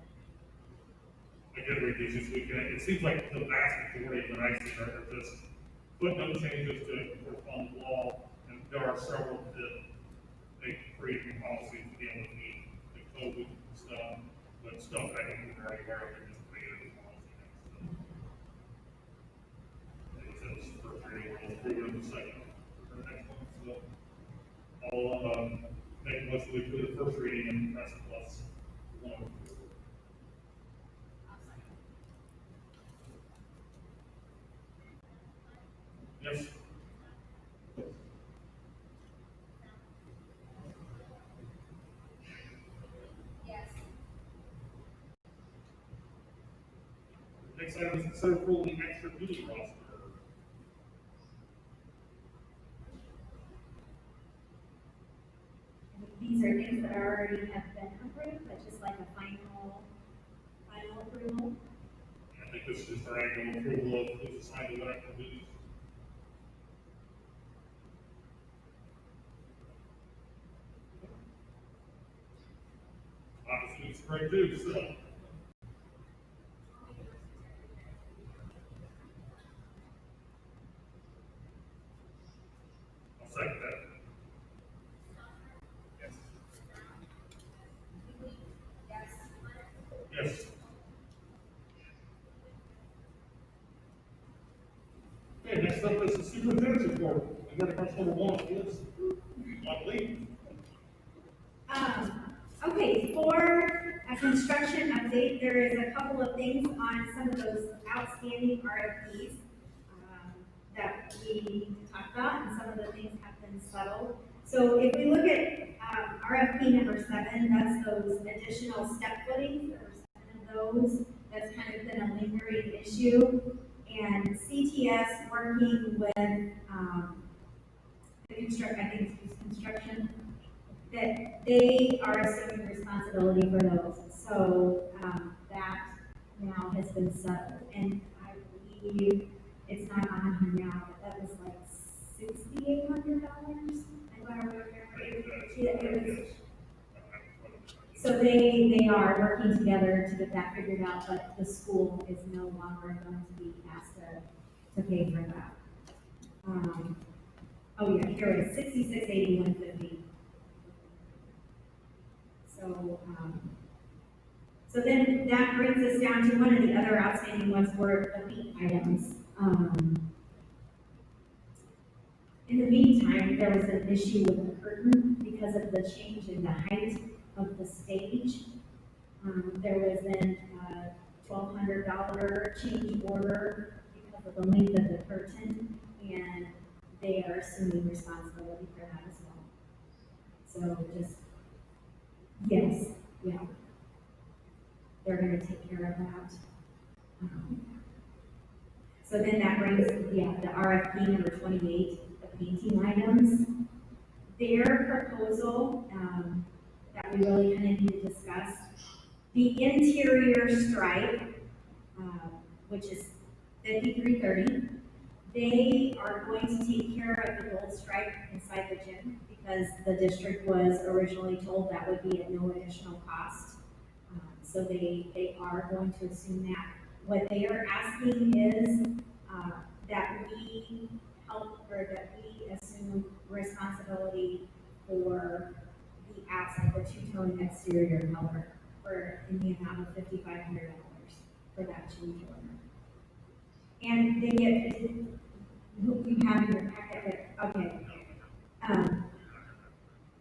I did read these this weekend. It seems like the vast majority of the nights are just footnote changes to correspond to law, and there are several that they create new policies to deal with the COVID stuff. but stuff I think we're already aware of, and just created a policy next. Like I said, this is the first reading, we'll approve it in the second, for the next one, so. I'll, make a motion to approve the first reading and press plus one. Yes. Yes. Next item is consider approval of the extra duty roster. These are things that already have been approved, but just like a final approval. I think this is just our annual approval of who's assigned to what extra duties. Obviously, it's great too, so. I'll second that. Yes. Yes. Yes. Okay, next up is the superintendent's report. We got Councilmember Wong, please. I believe. Okay, for a construction update, there is a couple of things on some of those outstanding RFPs that we need to talk about, and some of the things have been settled. So if we look at RFP number 7, that's those additional step footings. There were 7 of those. That's kind of been a lingering issue. And CTS working with I think it's construction, that they are assuming responsibility for those. So that now has been settled. And I believe it's not on here now, but that was like $6,800. I thought I remember. Yeah, it was. So they are working together to get that figured out, but the school is no longer going to be asked to pay for that. Oh yeah, here it is, $66,8150. So then that brings us down to one of the other outstanding ones were the fee items. In the meantime, there was an issue with the curtain because of the change in the height of the stage. There was then a $1,200 change order because of the length of the curtain, and they are assuming responsibility for that as well. So just, yes, yeah. They're gonna take care of that. So then that brings, the RFP number 28, the painting items. Their proposal, that we really kind of need to discuss, the interior stripe, which is 5330, they are going to take care of the gold stripe inside the gym because the district was originally told that would be at no additional cost. So they are going to assume that. What they are asking is that we help, or that we assume responsibility for the outside, the two-tone exterior color, for in the amount of $5,500 for that change order. And they get, you have in your packet, okay.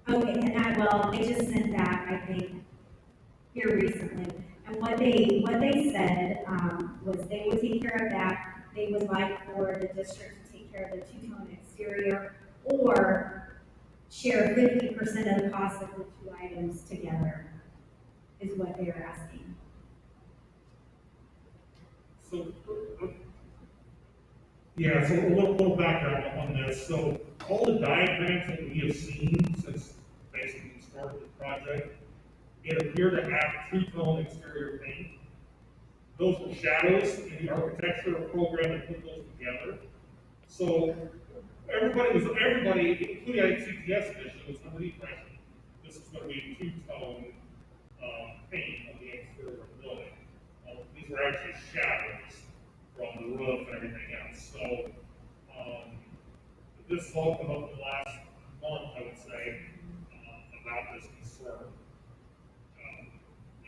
Okay, and I just sent that, I think, here recently. And what they said, was they would take care of that. They would like for the district to take care of the two-tone exterior or share 50% of the cost of the two items together, is what they are asking. So, yeah, so a little background on this. So all the diagrams that we have seen since basically we started the project, it appeared to have two-tone exterior paint. Those were shadows in the architecture program that put those together. So everybody, including CTS edition, was under the impression this is going to be two-tone paint on the exterior of the building. These were actually shadows from the roof and everything else. So this all come up in the last month, I would say, about this concern.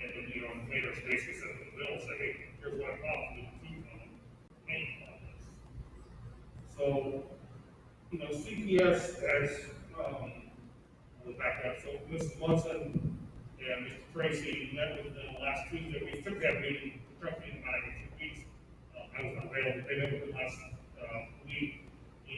And then, made us basically send them a bill, say, hey, here's what it costs to keep them paying on this. So, you know, CPS has, I'll back up, so Mrs. Munson and Mr. Tracy met with them last Tuesday, we took that meeting, the truck meeting about every 2 weeks. I was not available, they met with them last, week,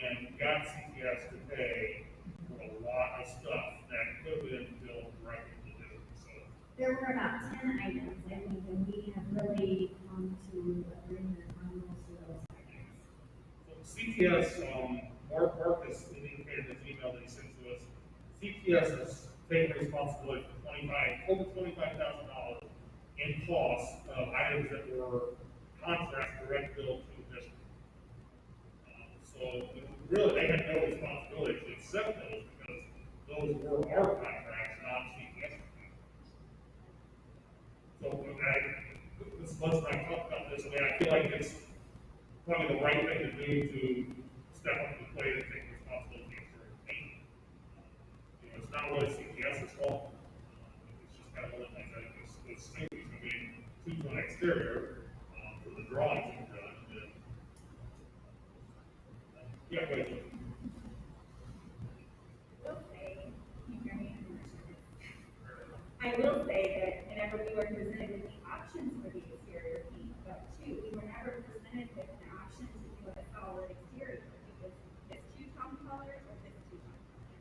and got CPS to pay for a lot of stuff that could have been billed directly to them, so. There were about 10 items, I think, and we have really come to agreement on most of those items. CPS, Mark has indicated in his email that he sent to us, CPS has taken responsibility for over $25,000 in costs of items that were contracts direct billed to the district. So really, they had no responsibility to accept those because those were our contracts, not CPS contracts. So this month when I talked about this, I mean, I feel like it's probably the right thing to do to step up to the plate and take responsibility for payment. You know, it's not really CPS's fault. It's just kind of one of the things that was stinky. I mean, two-tone exterior for the drawings and done. Yeah, wait. I will say that whenever we were presented with the options for the exterior paint, but too, we were never presented with an option to do a solid exterior. It was this two-tone color or this two-tone color.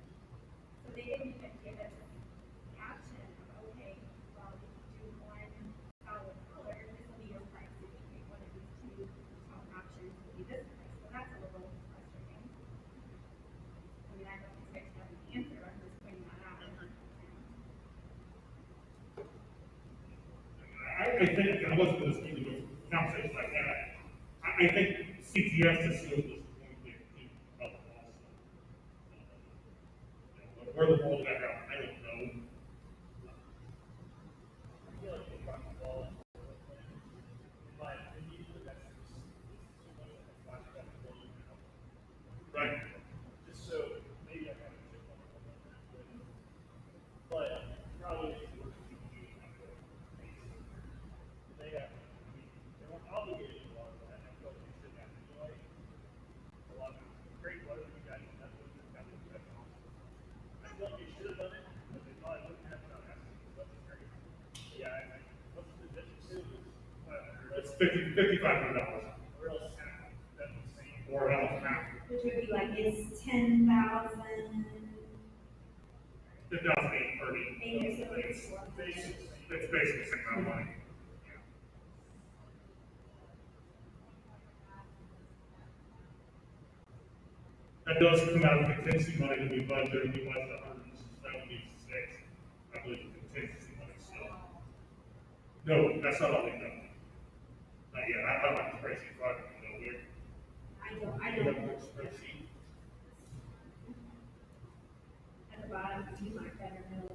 So they didn't even give us the option of, okay, well, if you do one solid color, this will be your price. If you pick one of these two-tone options, it will be this price. So that's a little frustrating. I mean, I don't expect to have an answer, I'm just pointing that out. I think, I wasn't going to speak to conversations like that. I think CTS is still just going to be about the also. Where the ball got out, I don't know. I feel like they dropped the ball. In my opinion, that's too much of a flashback to what you know. Right. Just so, maybe I haven't checked on it, but probably needs to work with you. They have, I mean, they weren't obligated to a lot of that, I feel like they should have anyway. A lot of great, whatever you guys have done, I feel like they should have done it, but they probably wouldn't have done it, that's great. Yeah, what's the difference? It's $5,500 Or else, that's insane. or else half. Which would be like, it's 10,000. 5,830. Acres of It's Basically, it's basically the same amount of money. That does come out of contingency money that we budgeted, we budgeted 176, I believe, contingency money, so. No, that's not all we've done. Not yet, I don't have the spreadsheet, so I don't know where. I You don't, have the spreadsheet? at the bottom, you might better know.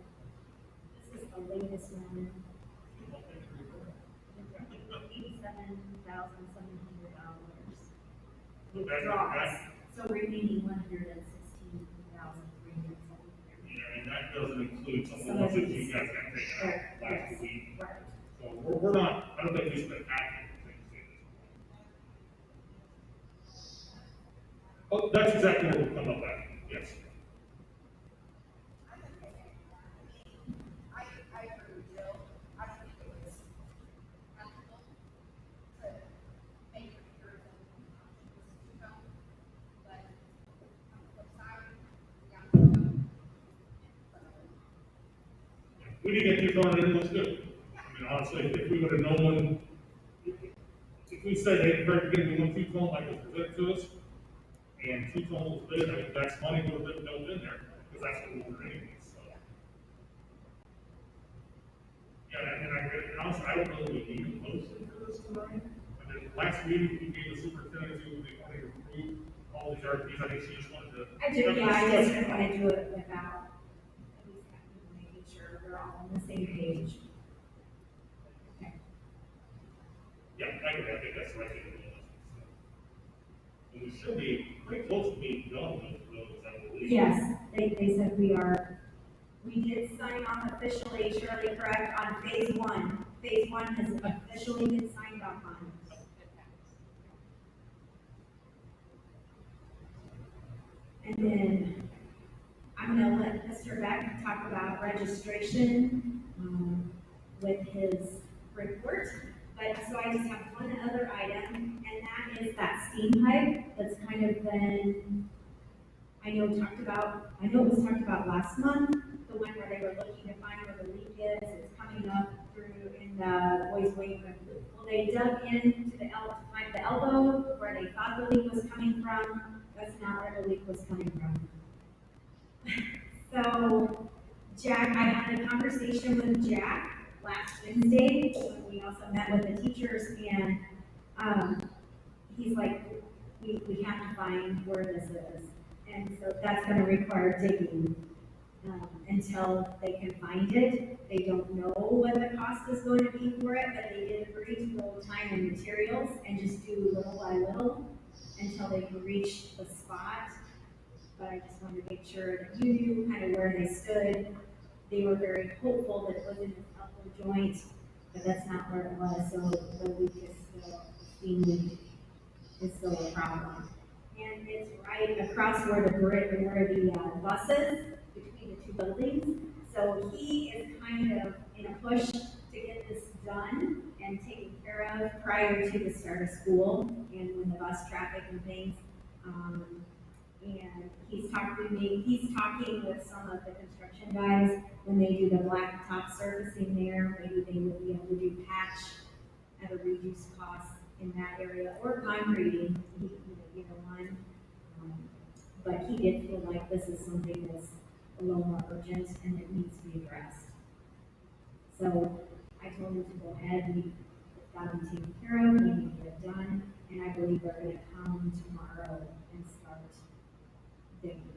This is the latest one. $87,700. Look, that's not Draws, bad. so remaining $116,370. Yeah, and that doesn't include some of the ones that you guys got taken out last week. Right. So we're not, I don't think we spent half of the things in this. Oh, that's exactly what we'll come up at, yes. I agree with Jill. I don't think it was practical to make it your own two-tone, but on the flip side, yeah, two-tone. We didn't get you on it, it looks good. I mean, honestly, if we would have known, if we said, hey, very beginning, we want two-tone like was presented to us, and two-tone was bid, I mean, that's money would have been built in there, because that's what we were anyways, so. Yeah, and honestly, I don't know that we need a motion for this tonight. I mean, last meeting, we gave the superintendent who they wanted to approve all these RFPs, I think she just wanted to. I do, yeah, I just didn't want to do it without at least making sure we're all on the same page. Okay. Yeah, I agree, I think that's the right thing to do. And we should be pretty close to being done with those, I believe. Yes, they said we did sign off officially, Shirley, correct, on phase 1. phase one has officially been signed off on. And then I'm gonna let Mr. Beck talk about registration, with his report. But, so I just have one other item, and that is that steam pipe that's kind of been, I know it was talked about last month, the one where they were looking to find where the leak is, it's coming up through in the boys' weight room. Well, they dug into to find the elbow where they thought the leak was coming from, that's not where the leak was coming from. So, Jack, I had a conversation with Jack last Wednesday, when we also met with the teachers, and, he's like, we have to find where this is. And so that's gonna require digging, until they can find it. They don't know what the cost is going to be for it, but they did agree to go time and materials and just do little by little until they can reach the spot. But I just wanted to make sure that you knew kind of where they stood. They were very hopeful that it was in this elbow joint, but that's not where it was, so the leak is still, steam leak is still a problem. And it's right across where the buses, between the two buildings. So he is kind of in a push to get this done and taken care of prior to the start of school and when the bus traffic and things. And he's talking with some of the construction guys, when they do the blacktop surfacing there, maybe they would be able to do patch at a reduced cost in that area, or concreting, either one. But he did feel like this is something that's a little more urgent and it needs to be addressed. So I told him to go ahead, we've got them taken care of, we need to get it done, and I believe they're gonna come tomorrow and start digging.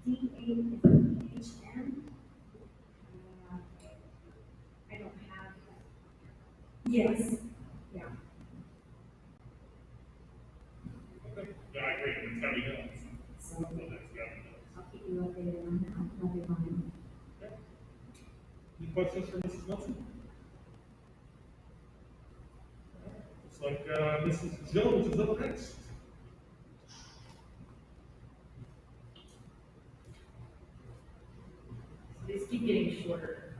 DAHN? I don't have, yes, yeah. Okay. Yeah, I agree, it's gotta be done. So So that's gotta be done. I'll keep you updated on that, I'll be fine. Any questions for Mrs. Munson? Looks like, Mrs. Jones is up next. These keep getting shorter.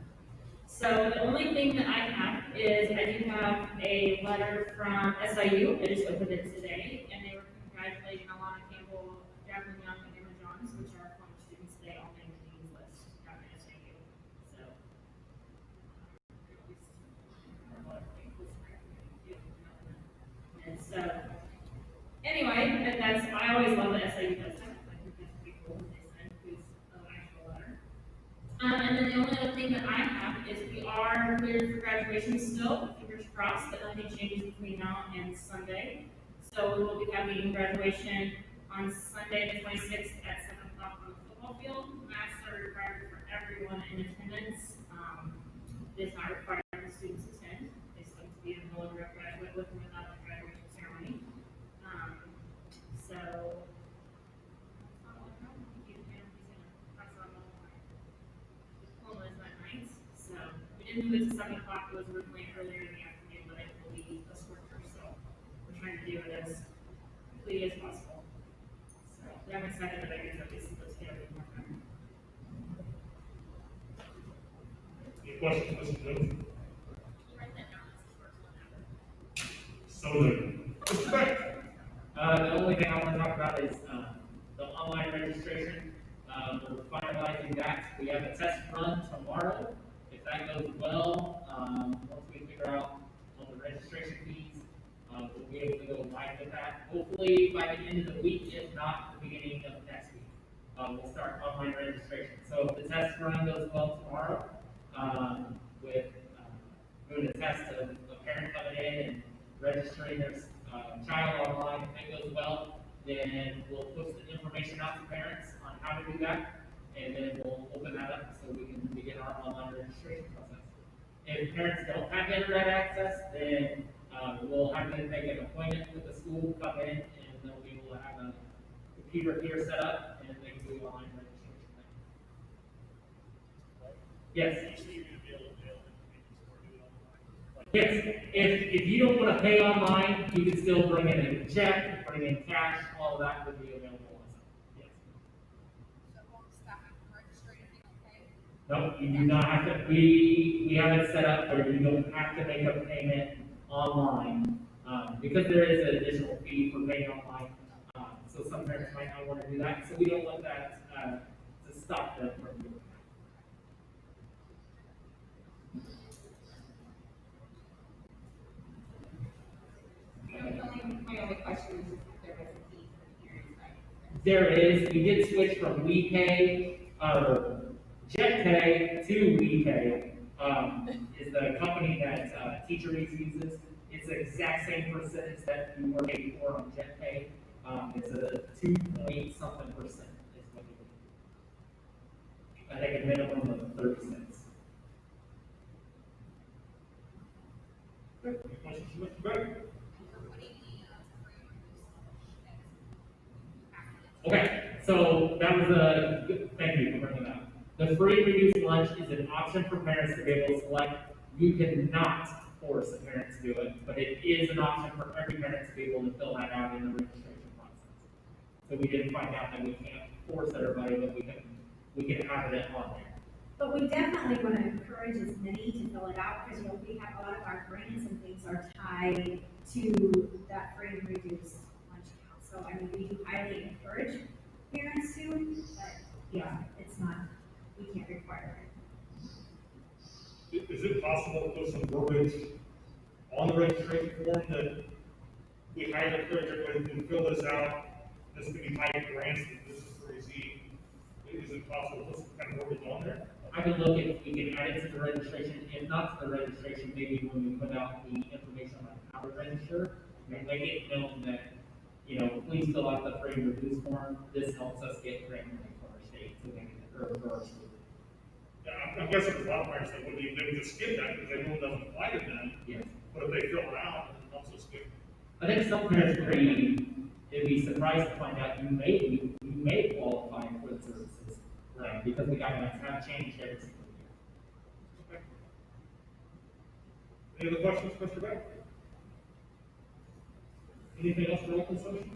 So the only thing that I have is I do have a letter from SIU. I just opened it today, and they were congratulating Alana Campbell, Jacqueline Young, and Emma Johns, which are former students. They all made the dean's list at SIU. So. And so, anyway, and that's, I always love that SIU does that. I think that's pretty cool when they send who's an actual letter. And then the only other thing that I have is we are cleared for graduation still, fingers crossed that nothing changes between now and Sunday. So we will be having graduation on Sunday, the 26th at 7 o'clock on the football field. Masks are required for everyone in attendance. It is not required for students to attend. They still have to be in the middle of a graduate with or without the graduation ceremony. So. Diploma is that night, so we didn't move it to 7 o'clock, it was originally earlier in the afternoon, but it will be a shorter, so we're trying to do it as quickly as possible. So, I'm excited that I get to at least put together more time. Any questions, Mrs. Jones? Write that down, it's the first one ever. So noted. Mr. Beck? The only thing I want to talk about is, the online registration. We're finalizing that. We have a test run tomorrow. If that goes well, once we figure out all the registration fees, we'll be able to go live with that. Hopefully by the end of the week, if not the beginning of next week. We'll start online registration. So if the test run goes well tomorrow, with, doing a test of a parent coming in and registering their, child online, if that goes well, then we'll post the information out to parents on how to do that, and then we'll open that up so we can begin our online registration process. If parents don't have internet access, then, we'll have them make an appointment with the school, come in, and they'll be able to have a computer here set up, and they can do online registration. Yes. Yes, if you don't wanna pay online, you can still bring in a check, bring in cash, all of that would be available also. Yes. So won't staff have to register anything, okay? No, you do not have to, we have it set up where you don't have to make a payment online, because there is an additional fee for paying online. So some parents might not wanna do that, so we don't want that, to stop them from doing that. My only question is if there was a fee for the parents, right? There is, we did switch from WePay, JetPay to WePay, is the company that, Teacher Eats uses. It's the exact same percentage that you were paid for on JetPay, it's a 2 point something percent is what it is. I think a minimum of 30 cents. Any questions from Mr. Beck? We're putting the, free reduced lunch Okay, so that was a, thank you for bringing that up. The free reduced lunch is an option for parents to be able to select. You cannot force a parent to do it, but it is an option for every parent to be able to fill that out in the registration process. So we did find out that we can't force everybody, but we can have it on there. But we definitely want to encourage as many to fill it out, because, we have a lot of our grants and things are tied to that free and reduced lunch account. So, we do highly encourage parents to, but, yeah, it's not, we can't require it. Is it possible to put some verbiage on the registration form that we highly encourage everybody to fill this out? This could be tied to grants, that this is to receive. Is it possible to put some kind of verbiage on there? I can look if we can add it to the registration, if not to the registration, maybe when we put out the information on how to register, and make it known that, please fill out the free and reduced form, this helps us get grant money for our state, to make it, or for our school. Yeah, I'm guessing there's a lot of parents that they would just skip that because they know it doesn't apply to them. Yes. But if they fill it out, then it's also skip. I think some parents would be surprised to find out you may qualify for the services, because the guidelines have changed every single year. Okay. Any other questions, Mr. Beck? Anything else for open session?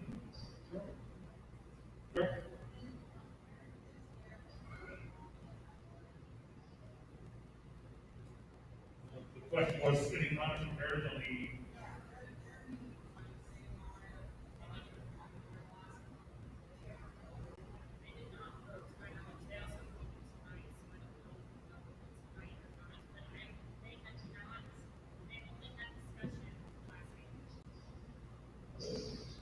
Sure. The question was, any comments from parents on the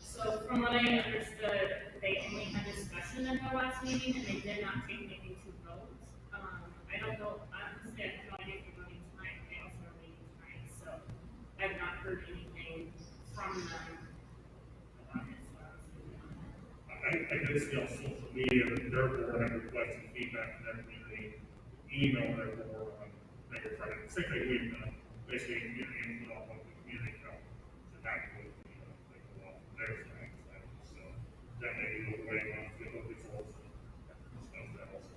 So from what I understood, they only had discussion in their last meeting and they did not take anything to vote. I don't know, honestly, I have no idea if they're voting tonight, they also are meeting tonight, so I've not heard anything from them about it, so. I did see on social media that their board had requested feedback from their community, email their board on, they were trying to, same thing we've done, basically, input on what the community felt. So that would, they go off their things, so that may be the way on the results and discuss that also.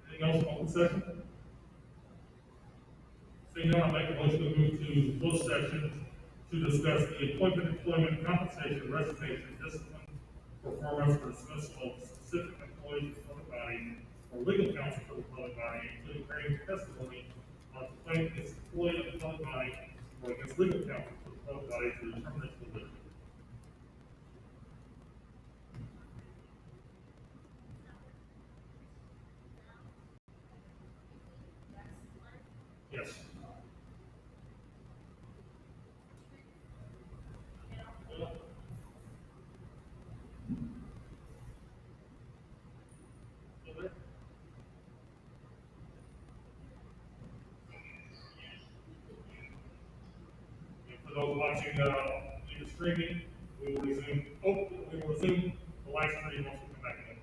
Anything else on open session? Seeing none, I'll make a motion to move to closed session to discuss the appointment, employment, compensation, resignation, discipline, performance, or dismissal of specific employees of the public body, or legal counsel for the public body, including hearing testimony on complaint against employee of the public body, or against legal counsel for the public body to determine its validity. Yes. And for those watching, either streaming, we will resume the live stream once we come back in.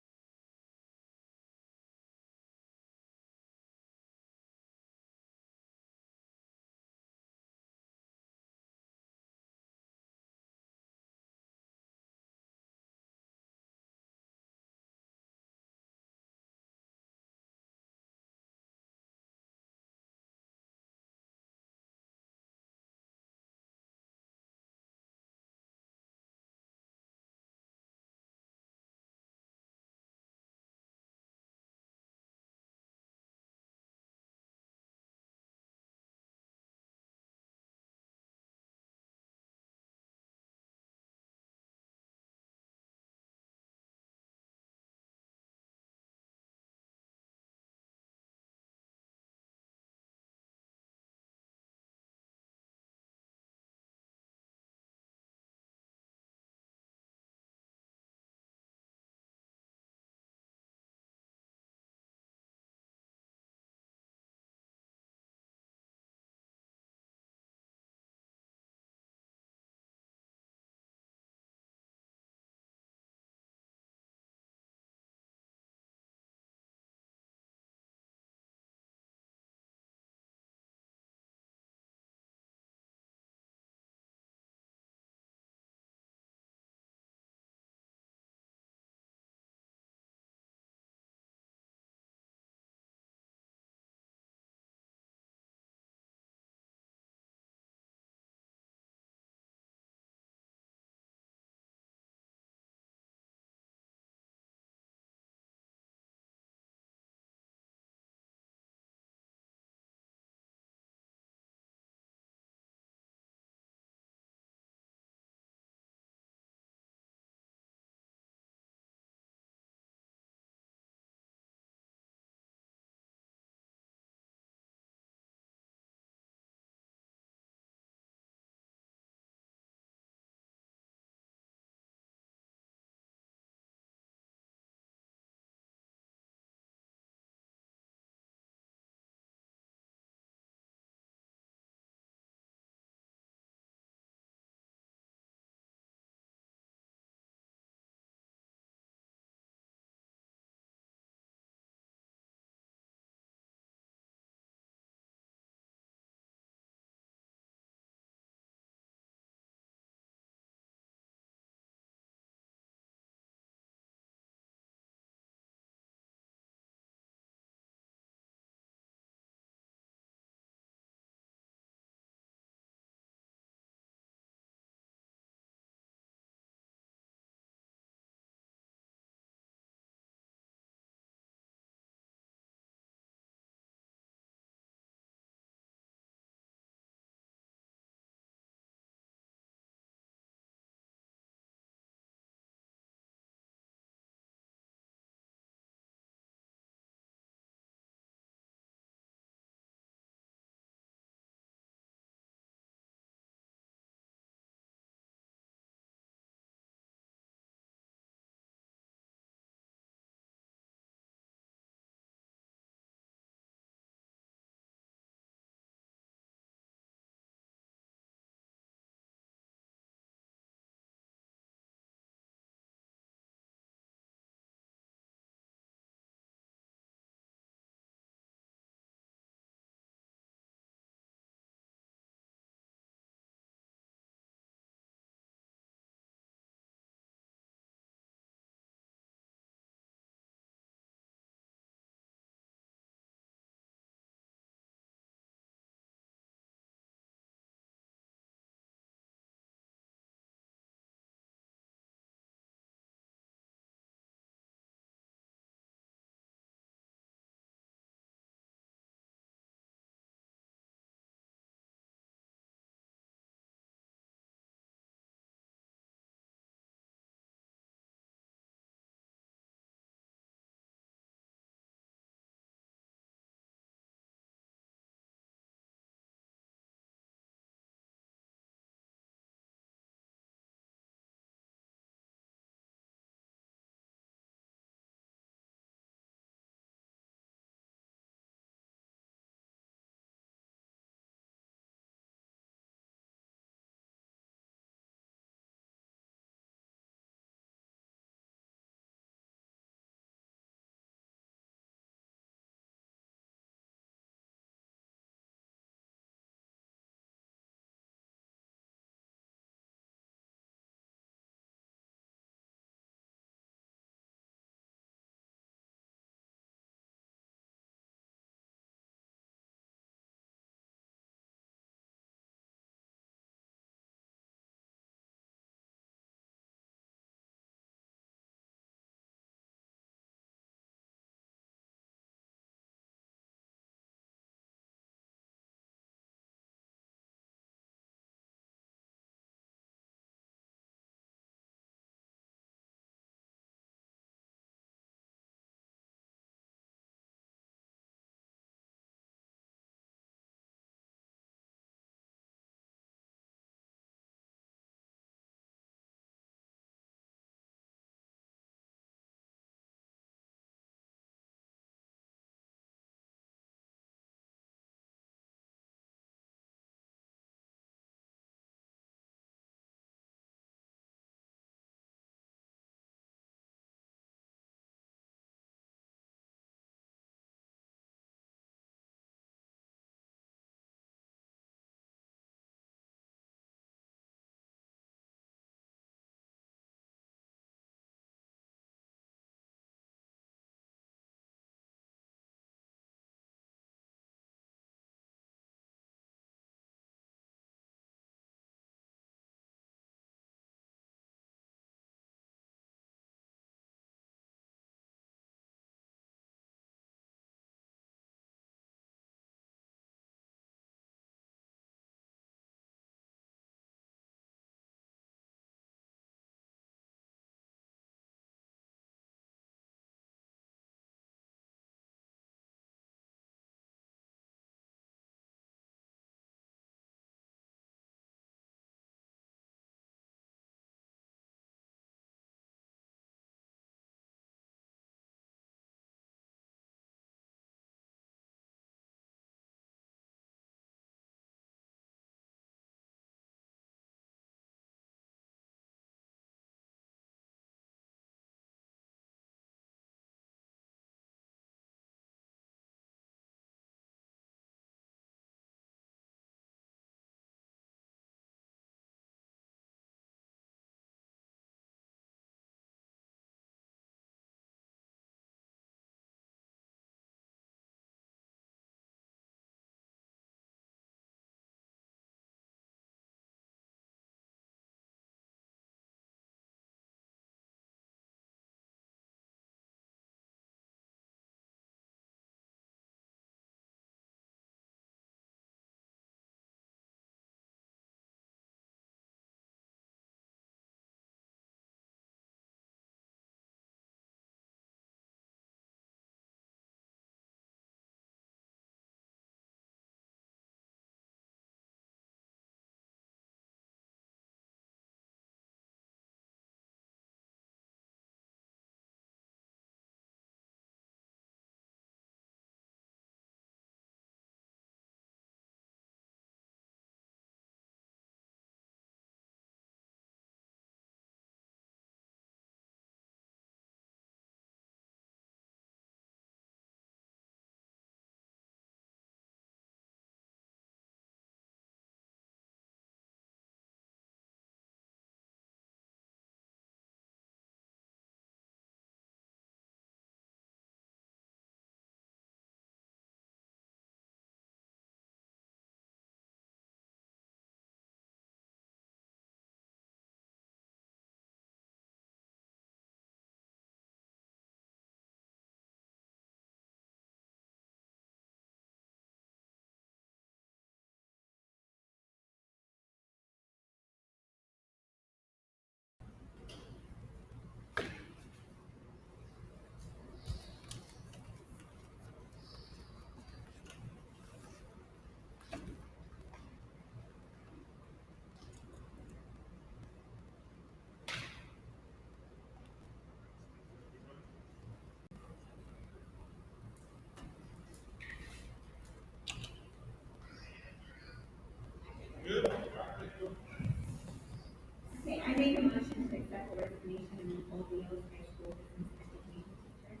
make a motion to accept the resignation of Nicole Beals, high school business education teacher.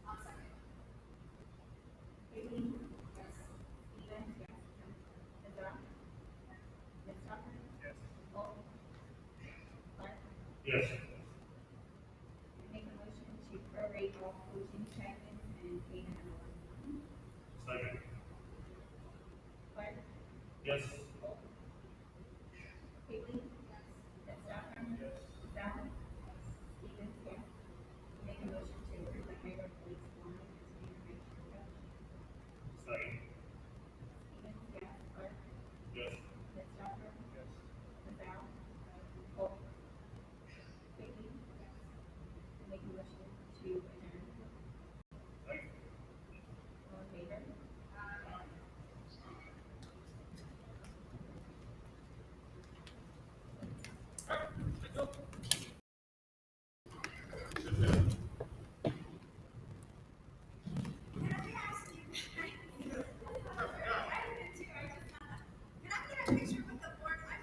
I'll second. Katie? Yes. Stephen? Yes. Isabel? Ms. Tucker? Yes. Paul? Clark? Yes.